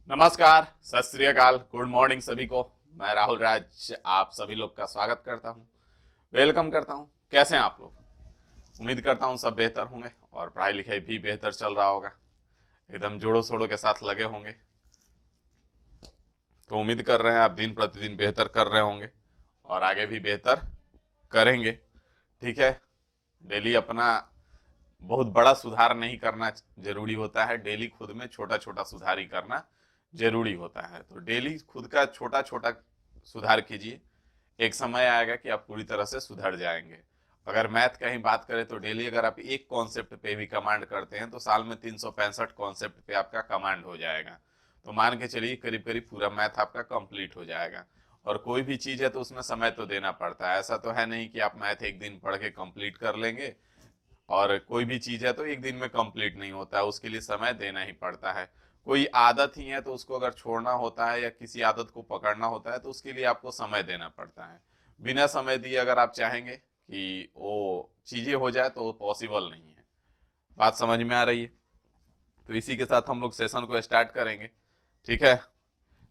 नमस्कार, सत श्री अकाल, गुड मॉर्निंग सभी को। मैं राहुल राज आप सभी लोग का स्वागत करता हूं, वेलकम करता हूं। कैसे हैं आप लोग? उम्मीद करता हूं सब बेहतर होंगे और पढ़ाई लिखाई भी बेहतर चल रहा होगा, एकदम जोड़ों शोड़ों के साथ लगे होंगे। तो उम्मीद कर रहे हैं आप दिन प्रतिदिन बेहतर कर रहे होंगे और आगे भी बेहतर करेंगे। ठीक है, डेली अपना बहुत बड़ा सुधार नहीं करना जरूरी होता है, डेली खुद में छोटा छोटा सुधार ही करना जरूरी होता है। तो डेली खुद का छोटा छोटा सुधार कीजिए, एक समय आएगा कि आप पूरी तरह से सुधर जाएंगे। अगर मैथ का ही बात करें तो डेली अगर आप एक कॉन्सेप्ट पे भी कमांड करते हैं तो साल में 365 कॉन्सेप्ट पे आपका कमांड हो जाएगा। तो मान के चलिए करीब करीब पूरा मैथ आपका कंप्लीट हो जाएगा। और कोई भी चीज है तो उसमें समय तो देना पड़ता है, ऐसा तो है नहीं कि आप मैथ एक दिन पढ़ के कंप्लीट कर लेंगे। और कोई भी चीज है तो एक दिन में कंप्लीट नहीं होता है, उसके लिए समय देना ही पड़ता है। कोई आदत ही है तो उसको अगर छोड़ना होता है या किसी आदत को पकड़ना होता है तो उसके लिए आपको समय देना पड़ता है। बिना समय दिए अगर आप चाहेंगे कि वो चीजें हो जाए तो पॉसिबल नहीं है। बात समझ में आ रही है? तो इसी के साथ हम लोग सेशन को स्टार्ट करेंगे। ठीक है,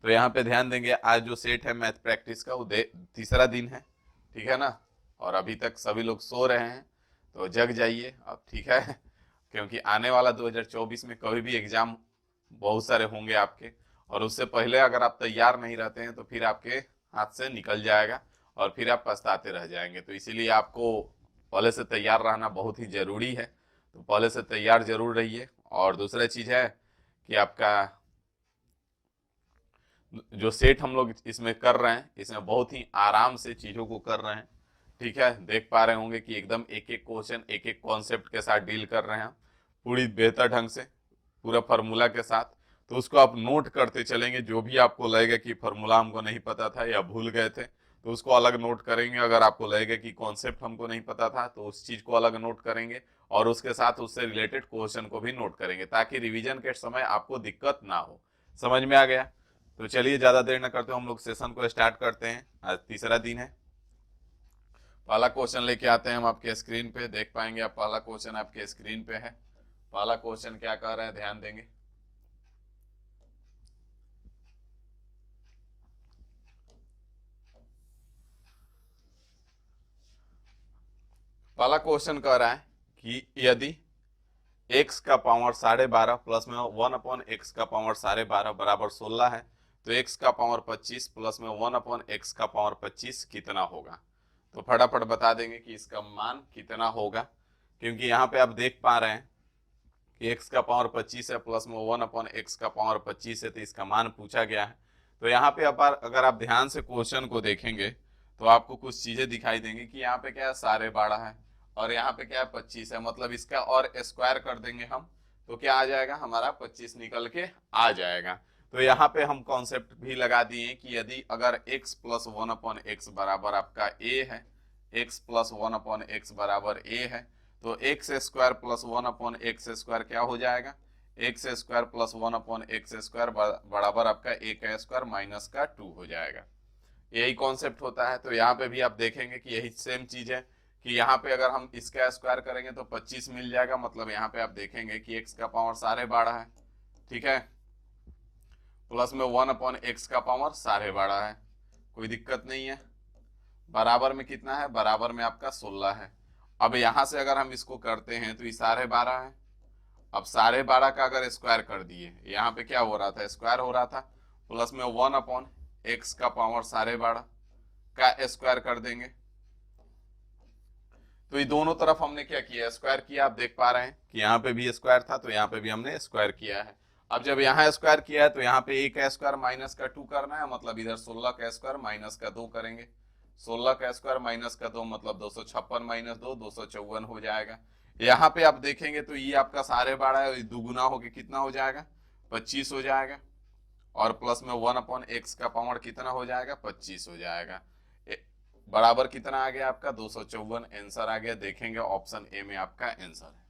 तो यहाँ पे ध्यान देंगे, आज जो सेट है मैथ प्रैक्टिस का वो तीसरा दिन है। ठीक है ना? और अभी तक सभी लोग सो रहे हैं तो जग जाइए अब। ठीक है, क्योंकि आने वाला 2024 में कभी भी एग्जाम बहुत सारे होंगे आपके, और उससे पहले अगर आप तैयार नहीं रहते हैं तो फिर आपके हाथ से निकल जाएगा और फिर आप पछताते रह जाएंगे। तो इसीलिए आपको पहले से तैयार रहना बहुत ही जरूरी है। तो पहले से तैयार जरूर रहिए। और दूसरा चीज है कि आपका जो सेट हम लोग इसमें कर रहे हैं इसमें बहुत ही आराम से चीजों को कर रहे हैं। ठीक है, देख पा रहे होंगे कि एकदम एक एक क्वेश्चन एक एक कॉन्सेप्ट के साथ डील कर रहे हैं पूरी बेहतर ढंग से, पूरा फार्मूला के साथ। तो उसको आप नोट करते चलेंगे, जो भी आपको लगेगा कि फार्मूला हमको नहीं पता था या भूल गए थे तो उसको अलग नोट करेंगे। अगर आपको लगेगा कि कॉन्सेप्ट हमको नहीं पता था तो उस चीज को अलग नोट करेंगे और उसके साथ उससे रिलेटेड क्वेश्चन को भी नोट करेंगे ताकि रिवीजन के समय आपको दिक्कत ना हो। समझ में आ गया? तो चलिए ज्यादा देर न करते हम लोग सेशन को स्टार्ट करते हैं। आज तीसरा दिन है। पहला क्वेश्चन लेके आते हैं हम आपके स्क्रीन पे, देख पाएंगे आप पहला क्वेश्चन आपके स्क्रीन पे है। पहला क्वेश्चन क्या कह रहा है, ध्यान देंगे। पहला क्वेश्चन कह रहा है कि यदि x का पावर 12.5 प्लस में 1/x का पावर 12.5 बराबर 16 है तो x का पावर 25 प्लस में 1/x का पावर 25 कितना होगा? तो फटाफट बता देंगे कि इसका मान कितना होगा, क्योंकि यहाँ पे आप देख पा रहे हैं कि x का पावर 25 है प्लस में 1/x का पावर 25 है तो इसका मान पूछा गया है। तो यहाँ पे अगर आप ध्यान से क्वेश्चन को देखेंगे तो आपको कुछ चीजें दिखाई देंगी कि यहाँ पे क्या है 12.5 है और यहाँ पे क्या है 25 है, मतलब इसका और स्क्वायर कर देंगे हम तो क्या आ जाएगा, हमारा 25 निकल के आ जाएगा। तो यहाँ पे हम कॉन्सेप्ट भी लगा दिए कि यदि अगर x प्लस 1/x बराबर आपका a है, x प्लस 1/x बराबर a है तो x square plus 1/x square क्या हो जाएगा, x square plus 1/x square बराबर आपका ए का स्क्वायर माइनस का 2 हो जाएगा। यही कॉन्सेप्ट होता है। तो यहाँ पे भी आप देखेंगे कि यही सेम चीज है कि यहाँ पे अगर हम इसका स्क्वायर करेंगे तो 25 मिल जाएगा, मतलब यहाँ पे आप देखेंगे कि x का पावर 12.5 है। ठीक है, प्लस में 1/x का पावर 12.5 है, कोई दिक्कत नहीं है। बराबर में कितना है, बराबर में आपका 16 है। अब यहां से अगर हम इसको करते हैं तो ये 12.5 है। अब 12.5 का अगर स्क्वायर कर दिए, यहाँ पे क्या हो रहा था, स्क्वायर हो रहा था, प्लस में 1/x का पावर 12.5 का स्क्वायर कर देंगे। तो ये दोनों तरफ हमने क्या किया, स्क्वायर किया। आप देख पा रहे हैं कि यहाँ पे भी स्क्वायर था तो यहाँ पे भी हमने स्क्वायर किया है। अब जब यहाँ स्क्वायर किया है तो यहाँ पे ए का स्क्वायर माइनस का 2 करना है, मतलब इधर 16 का स्क्वायर माइनस का 2 करेंगे। 16 का स्क्वायर माइनस का 2 मतलब 256 माइनस 2 254 हो जाएगा। यहाँ पे आप देखेंगे तो ये आपका 12.5 है, दुगुना होके कितना हो जाएगा, 25 हो जाएगा। और प्लस में 1/x का पावर कितना हो जाएगा, 25 हो जाएगा। बराबर कितना आ गया आपका, 254 आंसर आ गया। देखेंगे ऑप्शन ए में आपका आंसर है।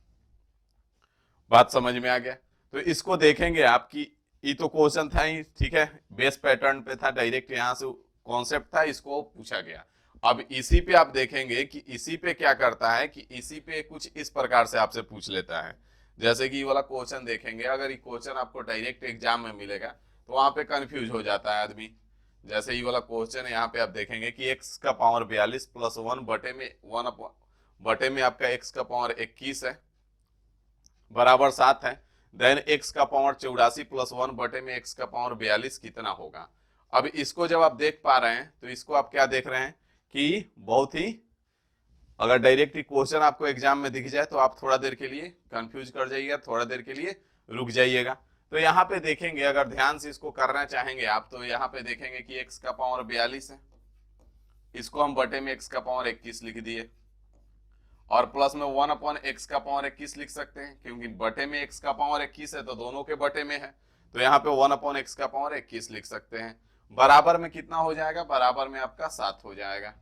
बात समझ में आ गया? तो इसको देखेंगे आपकी, ये तो क्वेश्चन था ही, ठीक है, बेस पैटर्न पे था, डायरेक्ट यहाँ से कॉन्सेप्ट था, इसको पूछा गया। अब इसी पे आप देखेंगे कि इसी पे क्या करता है कि इसी पे कुछ इस प्रकार से आपसे पूछ लेता है। जैसे कि ये वाला क्वेश्चन देखेंगे, अगर ये क्वेश्चन आपको डायरेक्ट एग्जाम में मिलेगा तो वहां पे कंफ्यूज हो जाता है आदमी। जैसे ये वाला क्वेश्चन है, यहाँ पे आप देखेंगे कि x का पावर 42 प्लस 1 बटे में आपका x का पावर 21 है बराबर 7 है। देन x का पावर 84 प्लस 1 बटे में x का पावर 42 कितना होगा। अब इसको जब आप देख पा रहे हैं तो इसको आप क्या देख रहे हैं कि बहुत ही, अगर डायरेक्ट क्वेश्चन आपको एग्जाम में दिख जाए तो आप थोड़ा देर के लिए कंफ्यूज कर जाइएगा, थोड़ा देर के लिए रुक जाइएगा। तो यहाँ पे देखेंगे, अगर ध्यान से इसको करना चाहेंगे आप, तो यहाँ पे देखेंगे कि x का पावर 42 है, इसको हम बटे में x का पावर 21 लिख दिए, और प्लस में 1 अपॉन x का पावर 21 लिख सकते हैं, क्योंकि बटे में x का पावर 21 है तो दोनों के बटे में है, तो यहाँ पे 1 अपॉन x का पावर 21 लिख सकते हैं। बराबर में कितना हो जाएगा, बराबर में आपका 7 हो जाएगा,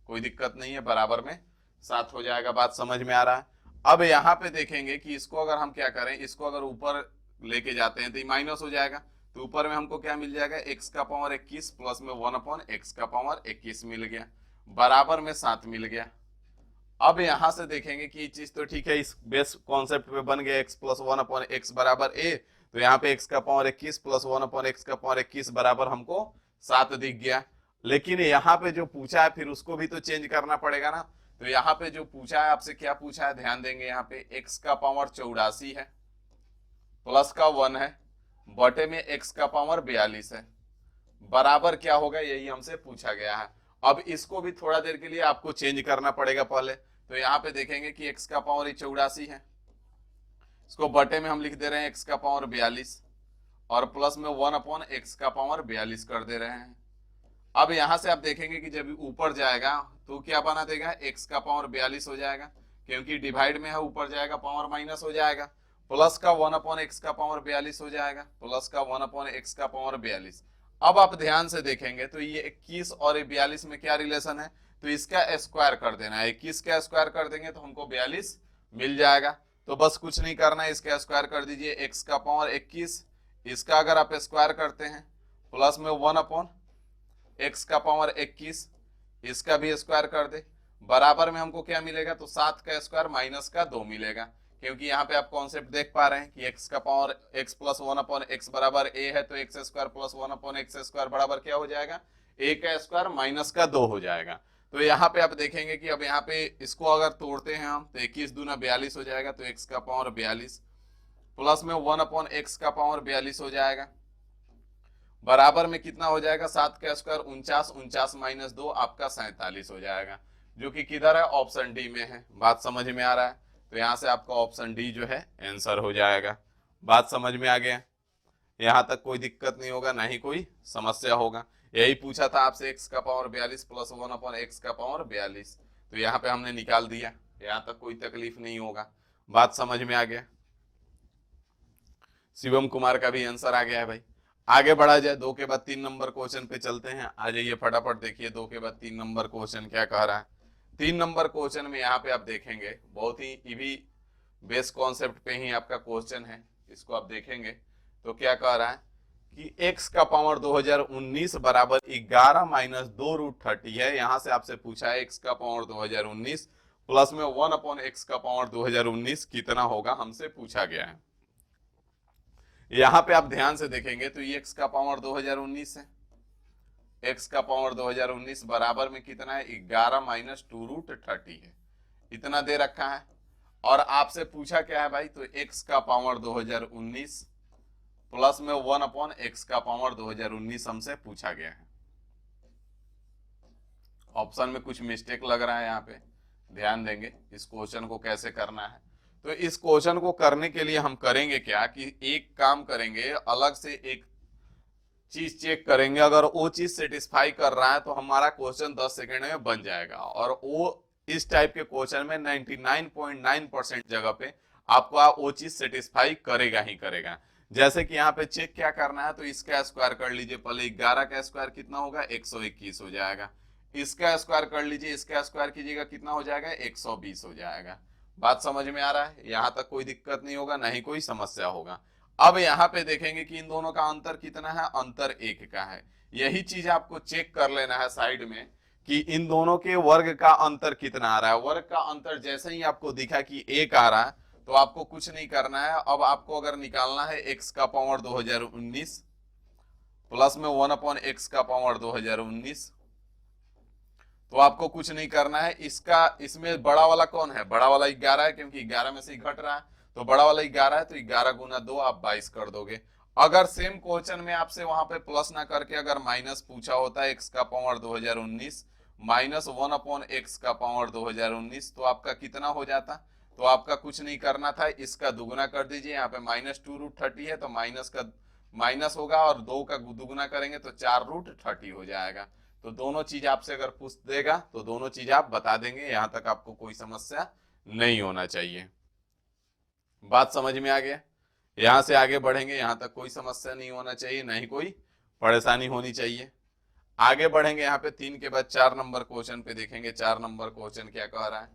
कोई दिक्कत नहीं है, बराबर में 7 हो जाएगा। बात समझ में आ रहा है। अब यहाँ पे देखेंगे कि इसको अगर हम क्या करें, इसको अगर ऊपर लेके जाते हैं तो ये माइनस हो जाएगा, तो ऊपर में हमको क्या मिल जाएगा, x का पावर 21 प्लस में 1 अपॉन x का पावर 21 मिल गया, बराबर में 7 मिल गया। अब यहां से देखेंगे कि ये चीज तो ठीक है, इस बेस कॉन्सेप्ट पे बन गया x प्लस 1 अपॉन x बराबर a, तो यहाँ पे x का पावर 21 प्लस 1 अपॉन x का पावर 21 बराबर हमको 7 दिख गया। लेकिन यहाँ पे जो पूछा है फिर उसको भी तो चेंज करना पड़ेगा ना। तो यहाँ पे जो पूछा है आपसे, क्या पूछा है, ध्यान देंगे, यहाँ पे x का पावर 84 है प्लस का 1 है बटे में x का पावर 42 है, बराबर क्या होगा, यही हमसे पूछा गया है। अब इसको भी थोड़ा देर के लिए आपको चेंज करना पड़ेगा पहले। तो यहाँ पे देखेंगे कि x का पावर 84 है, इसको बटे में हम लिख दे रहे हैं x का पावर 42 और प्लस में 1 अपॉन x का पावर 42 कर दे रहे हैं। अब यहां से आप देखेंगे कि जब ऊपर जाएगा तो क्या बना देगा, x का पावर 42 हो जाएगा, क्योंकि डिवाइड में है, ऊपर जाएगा पावर माइनस हो जाएगा, प्लस का 1 अपॉन x का पावर 42 हो जाएगा, प्लस का 1 अपॉन x का पावर 42। अब आप ध्यान से देखेंगे तो ये 21 और 42 में क्या रिलेशन है, तो इसका स्क्वायर कर देना है, 21 का स्क्वायर कर देंगे तो हमको 42 मिल जाएगा। तो बस कुछ नहीं करना है, इसका स्क्वायर कर दीजिए, x का पावर 21, इसका अगर आप स्क्वायर करते हैं प्लस में 1 अपॉन x का पावर 21, इसका भी स्क्वायर कर दे, बराबर में हमको क्या मिलेगा, तो 7 का स्क्वायर माइनस का 2 मिलेगा, क्योंकि यहाँ पे आप कॉन्सेप्ट देख पा रहे हैं कि x का power x plus 1 upon x बराबर a है, तो x square plus 1 upon x square बराबर क्या हो जाएगा, a का स्क्वायर माइनस का 2 हो जाएगा। तो यहाँ पे आप देखेंगे कि अब यहाँ पे इसको अगर तोड़ते हैं हम तो 21 दूना 42 हो जाएगा, तो x का पावर 42 प्लस में 1 अपॉन x का पावर 42 हो जाएगा, बराबर में कितना हो जाएगा, 7 का स्क्वायर 49, 49 माइनस 2 आपका 47 हो जाएगा, जो कि किधर है, ऑप्शन डी में है। बात समझ में आ रहा है, तो यहाँ से आपका ऑप्शन डी जो है आंसर हो जाएगा। बात समझ में आ गया, यहाँ तक कोई दिक्कत नहीं होगा, ना ही कोई समस्या होगा। यही पूछा था आपसे, x का पावर 42 प्लस 1 अपॉन x का पावर 42, तो यहाँ पे हमने निकाल दिया, यहाँ तक कोई तकलीफ नहीं होगा। बात समझ में आ गया। शिवम कुमार का भी आंसर आ गया है भाई। आगे बढ़ा जाए, 2 के बाद 3 नंबर क्वेश्चन पे चलते हैं। आ जाइए फटाफट, देखिए 2 के बाद 3 नंबर क्वेश्चन क्या कह रहा है। 3 नंबर क्वेश्चन में यहाँ पे आप देखेंगे बहुत ही ईवी बेस कॉन्सेप्ट पे ही आपका क्वेश्चन है। इसको आप देखेंगे तो क्या कह रहा है कि x का पावर 2019 बराबर 11 माइनस 2 रूट 30 है। यहाँ से आपसे पूछा है x का पावर 2019 प्लस में 1 अपॉन x का पावर 2019 कितना होगा, हमसे पूछा गया है। यहाँ पे आप ध्यान से देखेंगे तो ये x का पावर 2019 है, x का पावर 2019 बराबर में कितना है, 11 माइनस 2 रूट 30 है, इतना दे रखा है। और आपसे पूछा क्या है भाई, तो x का पावर 2019 प्लस में 1 अपॉन x का पावर 2019 हमसे पूछा गया है। ऑप्शन में कुछ मिस्टेक लग रहा है, यहाँ पे ध्यान देंगे इस क्वेश्चन को कैसे करना है। तो इस क्वेश्चन को करने के लिए हम करेंगे क्या कि एक काम करेंगे, अलग से एक चीज चेक करेंगे, अगर वो चीज सेटिस्फाई कर रहा है तो हमारा क्वेश्चन 10 सेकंड में बन जाएगा। और वो इस टाइप के क्वेश्चन में 99.9% जगह पे आपको वो चीज सेटिस्फाई करेगा ही करेगा। जैसे कि यहाँ पे चेक क्या करना है, तो इसका स्क्वायर कर लीजिए, पहले 11 का स्क्वायर कितना होगा, 121 हो जाएगा। इसका स्क्वायर कर लीजिए, इसका स्क्वायर कीजिएगा कितना हो जाएगा, 120 हो जाएगा। बात समझ में आ रहा है, यहाँ तक कोई दिक्कत नहीं होगा, ना ही कोई समस्या होगा। अब यहाँ पे देखेंगे कि इन दोनों का अंतर कितना है, अंतर 1 का है। यही चीज आपको चेक कर लेना है साइड में कि इन दोनों के वर्ग का अंतर कितना आ रहा है। वर्ग का अंतर जैसे ही आपको दिखा कि 1 आ रहा है तो आपको कुछ नहीं करना है। अब आपको अगर निकालना है x का पावर 2019 प्लस में 1/x का पावर 2019। तो आपको कुछ नहीं करना है, इसमें बड़ा वाला कौन है, बड़ा वाला 11 है, क्योंकि 11 में से ही घट रहा है, तो बड़ा वाला 11 है, तो 11 गुना 2 आप 22 कर दोगे। अगर सेम क्वेश्चन में आपसे वहां पे प्लस ना करके अगर माइनस पूछा होता है x का पावर 2019 माइनस 1/x का पावर 2019, तो आपका कितना हो जाता? तो आपका कुछ नहीं करना था, इसका दुगुना कर दीजिए। यहाँ पे -2√30 है, तो माइनस का माइनस होगा और 2 का दुगुना करेंगे तो 4√30 हो जाएगा। तो दोनों चीज आपसे अगर पूछ देगा तो दोनों चीज आप बता देंगे, यहां तक आपको कोई समस्या नहीं होना चाहिए। बात समझ में आ गया? यहां से आगे बढ़ेंगे, यहां तक कोई समस्या नहीं होना चाहिए, नहीं कोई परेशानी होनी चाहिए। आगे बढ़ेंगे, यहाँ पे 3 के बाद 4 नंबर क्वेश्चन पे देखेंगे। 4 नंबर क्वेश्चन क्या कह रहा है?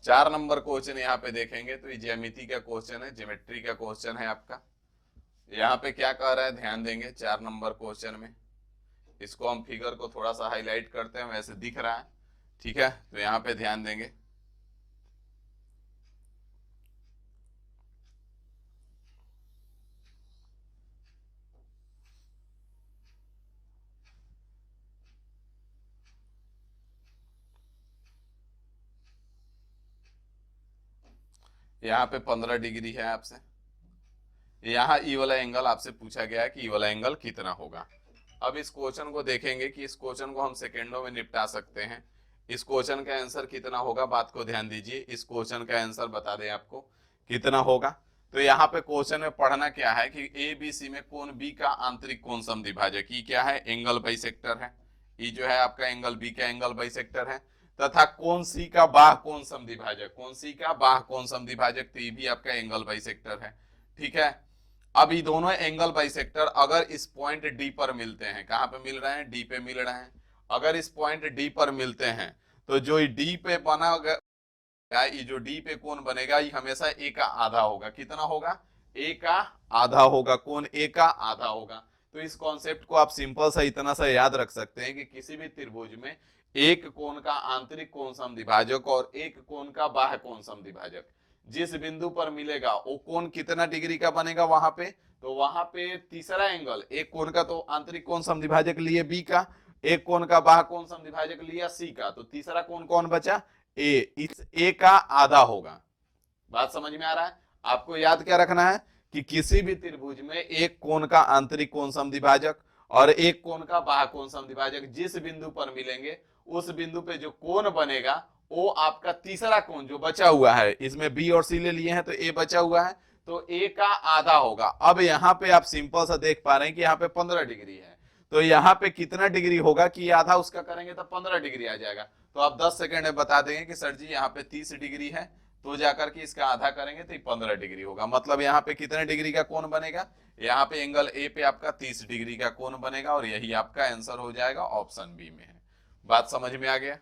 4 नंबर क्वेश्चन यहाँ पे देखेंगे तो ये ज्यामिति का क्वेश्चन है, ज्योमेट्री का क्वेश्चन है आपका। यहाँ पे क्या कह रहा है, ध्यान देंगे 4 नंबर क्वेश्चन में। इसको हम फिगर को थोड़ा सा हाईलाइट करते हैं, वैसे दिख रहा है, ठीक है? तो यहाँ पे ध्यान देंगे। यहाँ पे 15 डिग्री है आपसे। यहाँ ई वाला एंगल आपसे पूछा गया है कि ई वाला एंगल कितना होगा। अब इस क्वेश्चन को देखेंगे कि इस क्वेश्चन को हम सेकेंडों में निपटा सकते हैं। इस क्वेश्चन का आंसर कितना होगा, बात को ध्यान दीजिए। इस क्वेश्चन का आंसर बता दें आपको कितना होगा। तो यहाँ पे क्वेश्चन में पढ़ना क्या है कि ए बी सी में कोण बी का आंतरिक कोण समद्विभाजक ई क्या है, एंगल बाइसेक्टर है। ई जो है आपका एंगल बी का एंगल बाइसेक्टर है, तथा कोण सी का बाह्य कोण समद्विभाजक, कोण सी का बाह्य कोण समद्विभाजक, तो ये भी आपका एंगल बाइसेक्टर है, ठीक है? अब ये दोनों एंगल बाइसेक्टर अगर इस पॉइंट डी पर मिलते हैं, कहां पे मिल रहे हैं, डी पे मिल रहे हैं। अगर इस पॉइंट डी पर मिलते हैं तो जो डी पे बना ये जो डी पे कोण बनेगा ये हमेशा ए का आधा होगा। कितना होगा? ए का आधा होगा, कोण ए का आधा होगा। तो इस कॉन्सेप्ट को आप सिंपल सा इतना सा याद रख सकते हैं कि किसी भी त्रिभुज में एक कोण का आंतरिक कोण समद्विभाजक और एक कोण का बाह्य कोण समद्विभाजक जिस बिंदु पर मिलेगा वो कोण कितना डिग्री का बनेगा वहां पे? तो वहां पे तीसरा एंगल, एक कोण का तो आंतरिक कोण समद्विभाजक लिए बी का, एक कोण का बाह्य कोण समद्विभाजक लिया सी का, तो तीसरा कोण कौन बचा? ए। इस ए का आधा होगा। बात समझ में आ रहा है? आपको याद क्या रखना है कि किसी भी त्रिभुज में एक कोण का आंतरिक कोण समद्विभाजक और एक कोण का बाह्य कोण समद्विभाजक जिस बिंदु पर मिलेंगे उस बिंदु पे जो कोण बनेगा वो आपका तीसरा कोण जो बचा हुआ है, इसमें बी और सी ले लिए हैं तो ए बचा हुआ है, तो ए का आधा होगा। अब यहाँ पे आप सिंपल सा देख पा रहे हैं कि यहाँ पे 15 डिग्री है, तो यहाँ पे कितना डिग्री होगा कि आधा उसका करेंगे तो 15 डिग्री आ जाएगा। तो आप 10 सेकंड में बता देंगे कि सर जी यहाँ पे 30 डिग्री है, तो जाकर के इसका आधा करेंगे तो 15 डिग्री होगा। मतलब यहाँ पे कितने डिग्री का कोण बनेगा? यहाँ पे एंगल ए पे आपका 30 डिग्री का कोण बनेगा और यही आपका आंसर हो जाएगा, ऑप्शन बी में है। बात समझ में आ गया?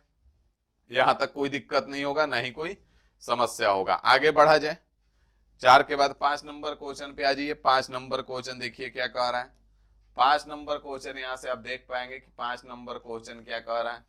यहां तक कोई दिक्कत नहीं होगा, ना ही कोई समस्या होगा। आगे बढ़ा जाए, 4 के बाद 5 नंबर क्वेश्चन पे आ जाइए। 5 नंबर क्वेश्चन देखिए क्या कह रहा है। 5 नंबर क्वेश्चन यहां से आप देख पाएंगे कि 5 नंबर क्वेश्चन क्या कह रहा है।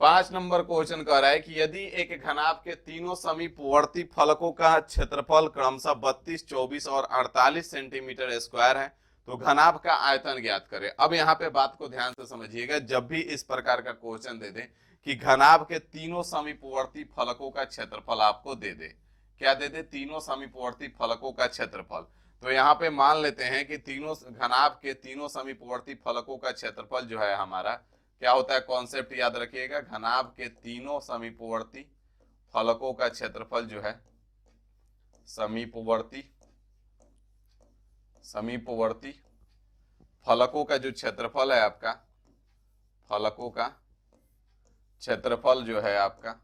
5 नंबर क्वेश्चन कह रहा है कि यदि एक घनाभ के तीनों समीपवर्ती फलकों का क्षेत्रफल क्रमशः 32, 24 और 48 सेंटीमीटर स्क्वायर है तो घनाभ का आयतन ज्ञात करें। अब यहाँ पे बात को ध्यान से समझिएगा, जब भी इस प्रकार का क्वेश्चन दे दे कि घनाभ के तीनों समीपवर्ती फलकों का क्षेत्रफल आपको दे दे, क्या दे दे? तीनों समीपवर्ती फलकों का क्षेत्रफल। तो यहाँ पे मान लेते हैं कि तीनों घनाभ के तीनों समीपवर्ती फलकों का क्षेत्रफल जो है हमारा क्या होता है, कॉन्सेप्ट याद रखिएगा, घनाभ के तीनों समीपवर्ती फलकों का क्षेत्रफल जो है समीपवर्ती फलकों का जो क्षेत्रफल है आपका, फलकों का क्षेत्रफल जो है आपका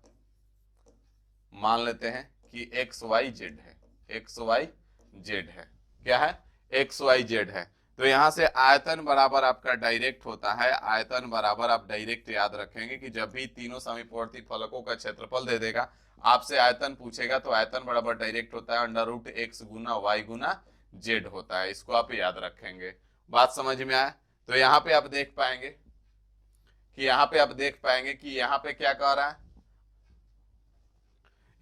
मान लेते हैं कि XYZ है, XYZ है, क्या है? XYZ है। तो यहां से आयतन बराबर आपका डायरेक्ट होता है, आयतन बराबर आप डायरेक्ट याद रखेंगे कि जब भी तीनों समीपवर्ती फलकों का क्षेत्रफल दे देगा, आपसे आयतन पूछेगा तो आयतन बराबर डायरेक्ट होता है √x गुना y गुना z होता है। इसको आप याद रखेंगे। बात समझ में आया? तो यहाँ पे आप देख पाएंगे कि यहाँ पे क्या कह रहा है,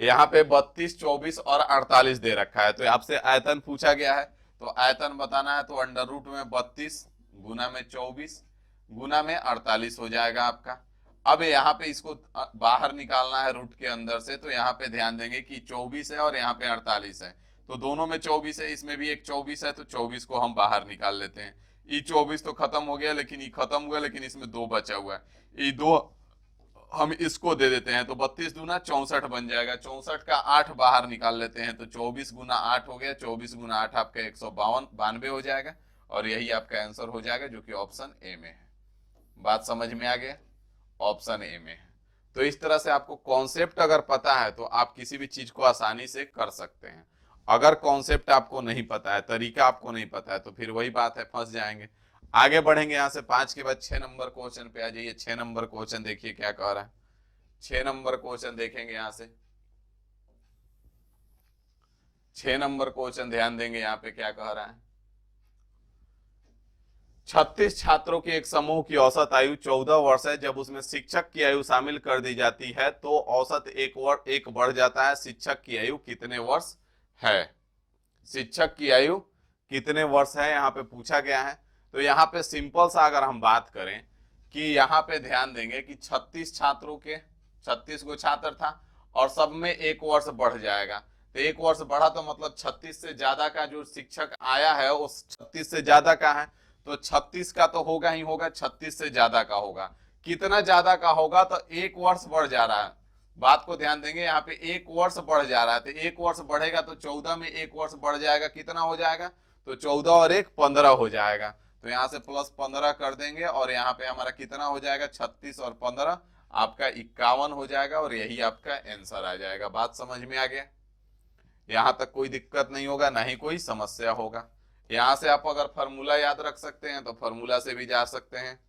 यहाँ पे 32, 24 और 48 दे रखा है। तो आपसे आयतन पूछा गया है, तो आयतन बताना है, तो अंडर रूट में 32 गुना में 24 गुना में 48 हो जाएगा आपका। अब यहाँ पे इसको बाहर निकालना है रूट के अंदर से, तो यहाँ पे ध्यान देंगे कि 24 है और यहाँ पे 48 है, तो दोनों में 24 है, इसमें भी एक 24 है, तो 24 को हम बाहर निकाल लेते हैं। ये 24 तो खत्म हो गया, लेकिन ये खत्म हुआ, लेकिन इसमें 2 बचा हुआ है, ये 2 हम इसको दे देते हैं, तो 32 दूना 64 बन जाएगा। 64 का 8 बाहर निकाल लेते हैं, तो 24 गुना 8 हो गया, 24 गुना 8 आपका 152 हो जाएगा, और यही आपका आंसर हो जाएगा, जो कि ऑप्शन ए में है। बात समझ में आ गया, ऑप्शन ए में है। तो इस तरह से आपको कॉन्सेप्ट अगर पता है तो आप किसी भी चीज को आसानी से कर सकते हैं। अगर कॉन्सेप्ट आपको नहीं पता है, तरीका आपको नहीं पता है, तो फिर वही बात है, फंस जाएंगे। आगे बढ़ेंगे यहाँ से 5 के बाद 6 नंबर क्वेश्चन पे आ जाइए। 6 नंबर क्वेश्चन देखिए क्या कह रहा है। 6 नंबर क्वेश्चन देखेंगे यहाँ से। 6 नंबर क्वेश्चन ध्यान देंगे यहाँ पे क्या कह रहा है। 36 छात्रों के एक समूह की औसत आयु 14 वर्ष है। जब उसमें शिक्षक की आयु शामिल कर दी जाती है तो औसत एक बढ़ जाता है। शिक्षक की आयु कितने वर्ष है? शिक्षक की आयु कितने वर्ष है यहाँ पे पूछा गया है। तो यहाँ पे सिंपल सा अगर हम बात करें कि यहाँ पे ध्यान देंगे कि 36 छात्रों के 36 गो छात्र था और सब में 1 वर्ष बढ़ जाएगा। तो 1 वर्ष बढ़ा तो मतलब 36 से ज्यादा का जो शिक्षक आया है उस 36 से ज्यादा का है, तो 36 का तो होगा ही होगा, 36 से ज्यादा का होगा। कितना ज्यादा का होगा? तो 1 वर्ष बढ़ जा रहा है। बात को ध्यान देंगे, यहाँ पे 1 वर्ष बढ़ जा रहा है, तो 1 वर्ष बढ़ेगा तो 14 में 1 वर्ष बढ़ जाएगा, कितना हो जाएगा? तो 14 और 1 15 हो जाएगा। तो यहाँ से प्लस 15 कर देंगे और यहाँ पे हमारा कितना हो जाएगा? 36 और 15 आपका 51 हो जाएगा, और यही आपका आंसर आ जाएगा। बात समझ में आ गया? यहाँ तक कोई दिक्कत नहीं होगा, ना ही कोई समस्या होगा। यहां से आप अगर फॉर्मूला याद रख सकते हैं तो फॉर्मूला से भी जा सकते हैं।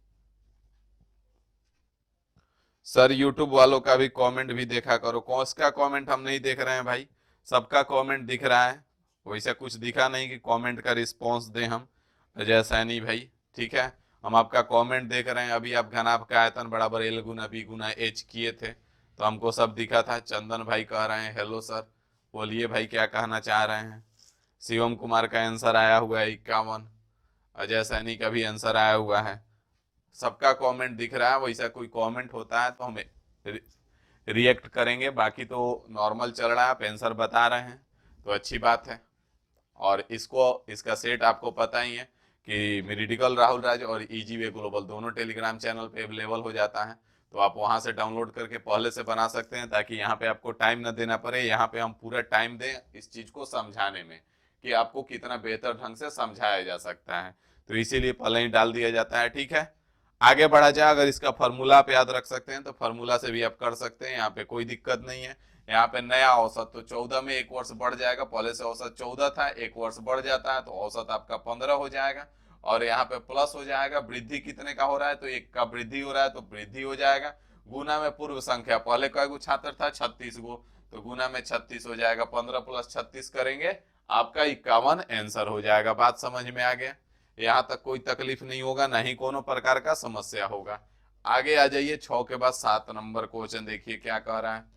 सर यूट्यूब वालों का भी कमेंट भी देखा करो। कौन सा कमेंट हम नहीं देख रहे हैं भाई? सबका कमेंट दिख रहा है। वैसा कुछ दिखा नहीं कि कमेंट का रिस्पांस दें हम। अजय सैनी भाई, ठीक है, हम आपका कमेंट देख रहे हैं। अभी आप घनाभ का आयतन बराबर एल गुना बी गुना एच किए थे तो हमको सब दिखा था। चंदन भाई कह रहे हैं हेलो सर, बोलिए भाई क्या कहना चाह रहे हैं। शिवम कुमार का आंसर आया हुआ है 51। अजय सैनी का भी आंसर आया हुआ है। सबका कमेंट दिख रहा है। वैसा कोई कमेंट होता है तो हमें रिएक्ट करेंगे, बाकी तो नॉर्मल चल रहा है। आप आंसर बता रहे हैं तो अच्छी बात है। और इसका सेट आपको पता ही है कि मेरिडिकल राहुल राज और इजी वे ग्लोबल दोनों टेलीग्राम चैनल पे अवेलेबल हो जाता है, तो आप वहां से डाउनलोड करके पहले से बना सकते हैं, ताकि यहाँ पे आपको टाइम न देना पड़े। यहाँ पे हम पूरा टाइम दें इस चीज को समझाने में कि आपको कितना बेहतर ढंग से समझाया जा सकता है, तो इसीलिए पहले ही डाल दिया जाता है। ठीक है, आगे बढ़ा जाए। अगर इसका फॉर्मूला आप याद रख सकते हैं तो फॉर्मूला से भी आप कर सकते हैं, यहाँ पे कोई दिक्कत नहीं है। यहाँ पे नया औसत तो 14 में 1 वर्ष बढ़ जाएगा। पहले से औसत 14 था, 1 वर्ष बढ़ जाता है तो औसत आपका 15 हो जाएगा, और यहाँ पे प्लस हो जाएगा। वृद्धि कितने का हो रहा है? तो 1 का वृद्धि हो रहा है तो वृद्धि हो जाएगा। गुना में पूर्व संख्या, पहले कई गो छात्र था? 36 गो, तो गुना में 36 हो जाएगा। 15 प्लस 36 करेंगे, आपका 51 आंसर हो जाएगा। बात समझ में आ गया? यहाँ तक कोई तकलीफ नहीं होगा, ना ही कोनो प्रकार का समस्या होगा। आगे आ जाइए। 6 के बाद 7 नंबर क्वेश्चन देखिए क्या कह रहा है।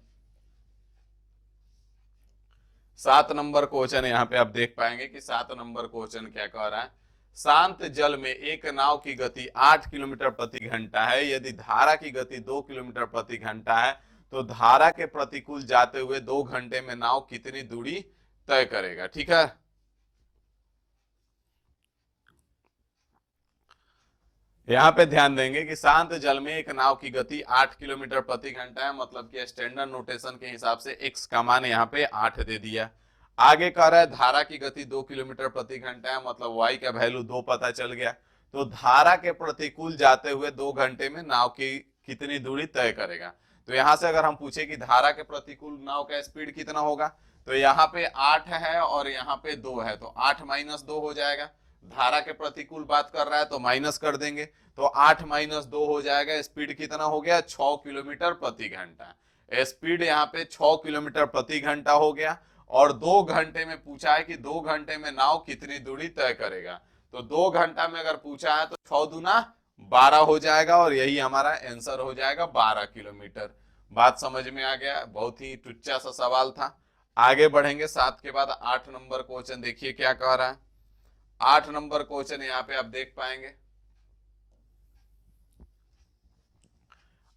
7 नंबर क्वेश्चन यहाँ पे आप देख पाएंगे कि 7 नंबर क्वेश्चन क्या कह रहा है। शांत जल में एक नाव की गति 8 किलोमीटर प्रति घंटा है। यदि धारा की गति 2 किलोमीटर प्रति घंटा है तो धारा के प्रतिकूल जाते हुए 2 घंटे में नाव कितनी दूरी तय करेगा? ठीक है, यहाँ पे ध्यान देंगे कि शांत जल में एक नाव की गति 8 किलोमीटर प्रति घंटा है, मतलब कि स्टैंडर्ड नोटेशन के हिसाब से x का मान यहाँ पे 8 दे दिया। आगे कह रहा है धारा की गति 2 किलोमीटर प्रति घंटा है, मतलब y का वैल्यू 2 पता चल गया। तो धारा के प्रतिकूल जाते हुए 2 घंटे में नाव की कितनी दूरी तय करेगा? तो यहाँ से अगर हम पूछे कि धारा के प्रतिकूल नाव का स्पीड कितना होगा, तो यहाँ पे 8 है और यहाँ पे 2 है, तो 8 माइनस 2 हो जाएगा। धारा के प्रतिकूल बात कर रहा है तो माइनस कर देंगे, तो 8 माइनस 2 हो जाएगा। स्पीड कितना हो गया? 6 किलोमीटर प्रति घंटा। स्पीड यहाँ पे 6 किलोमीटर प्रति घंटा हो गया, और 2 घंटे में पूछा है कि 2 घंटे में नाव कितनी दूरी तय करेगा। तो 2 घंटा में अगर पूछा है तो 6 दूना 12 हो जाएगा, और यही हमारा आंसर हो जाएगा 12 किलोमीटर। बात समझ में आ गया, बहुत ही टुच्चा सा सवाल था। आगे बढ़ेंगे 7 के बाद 8 नंबर क्वेश्चन देखिए क्या कह रहा है। 8 नंबर क्वेश्चन यहाँ पे आप देख पाएंगे।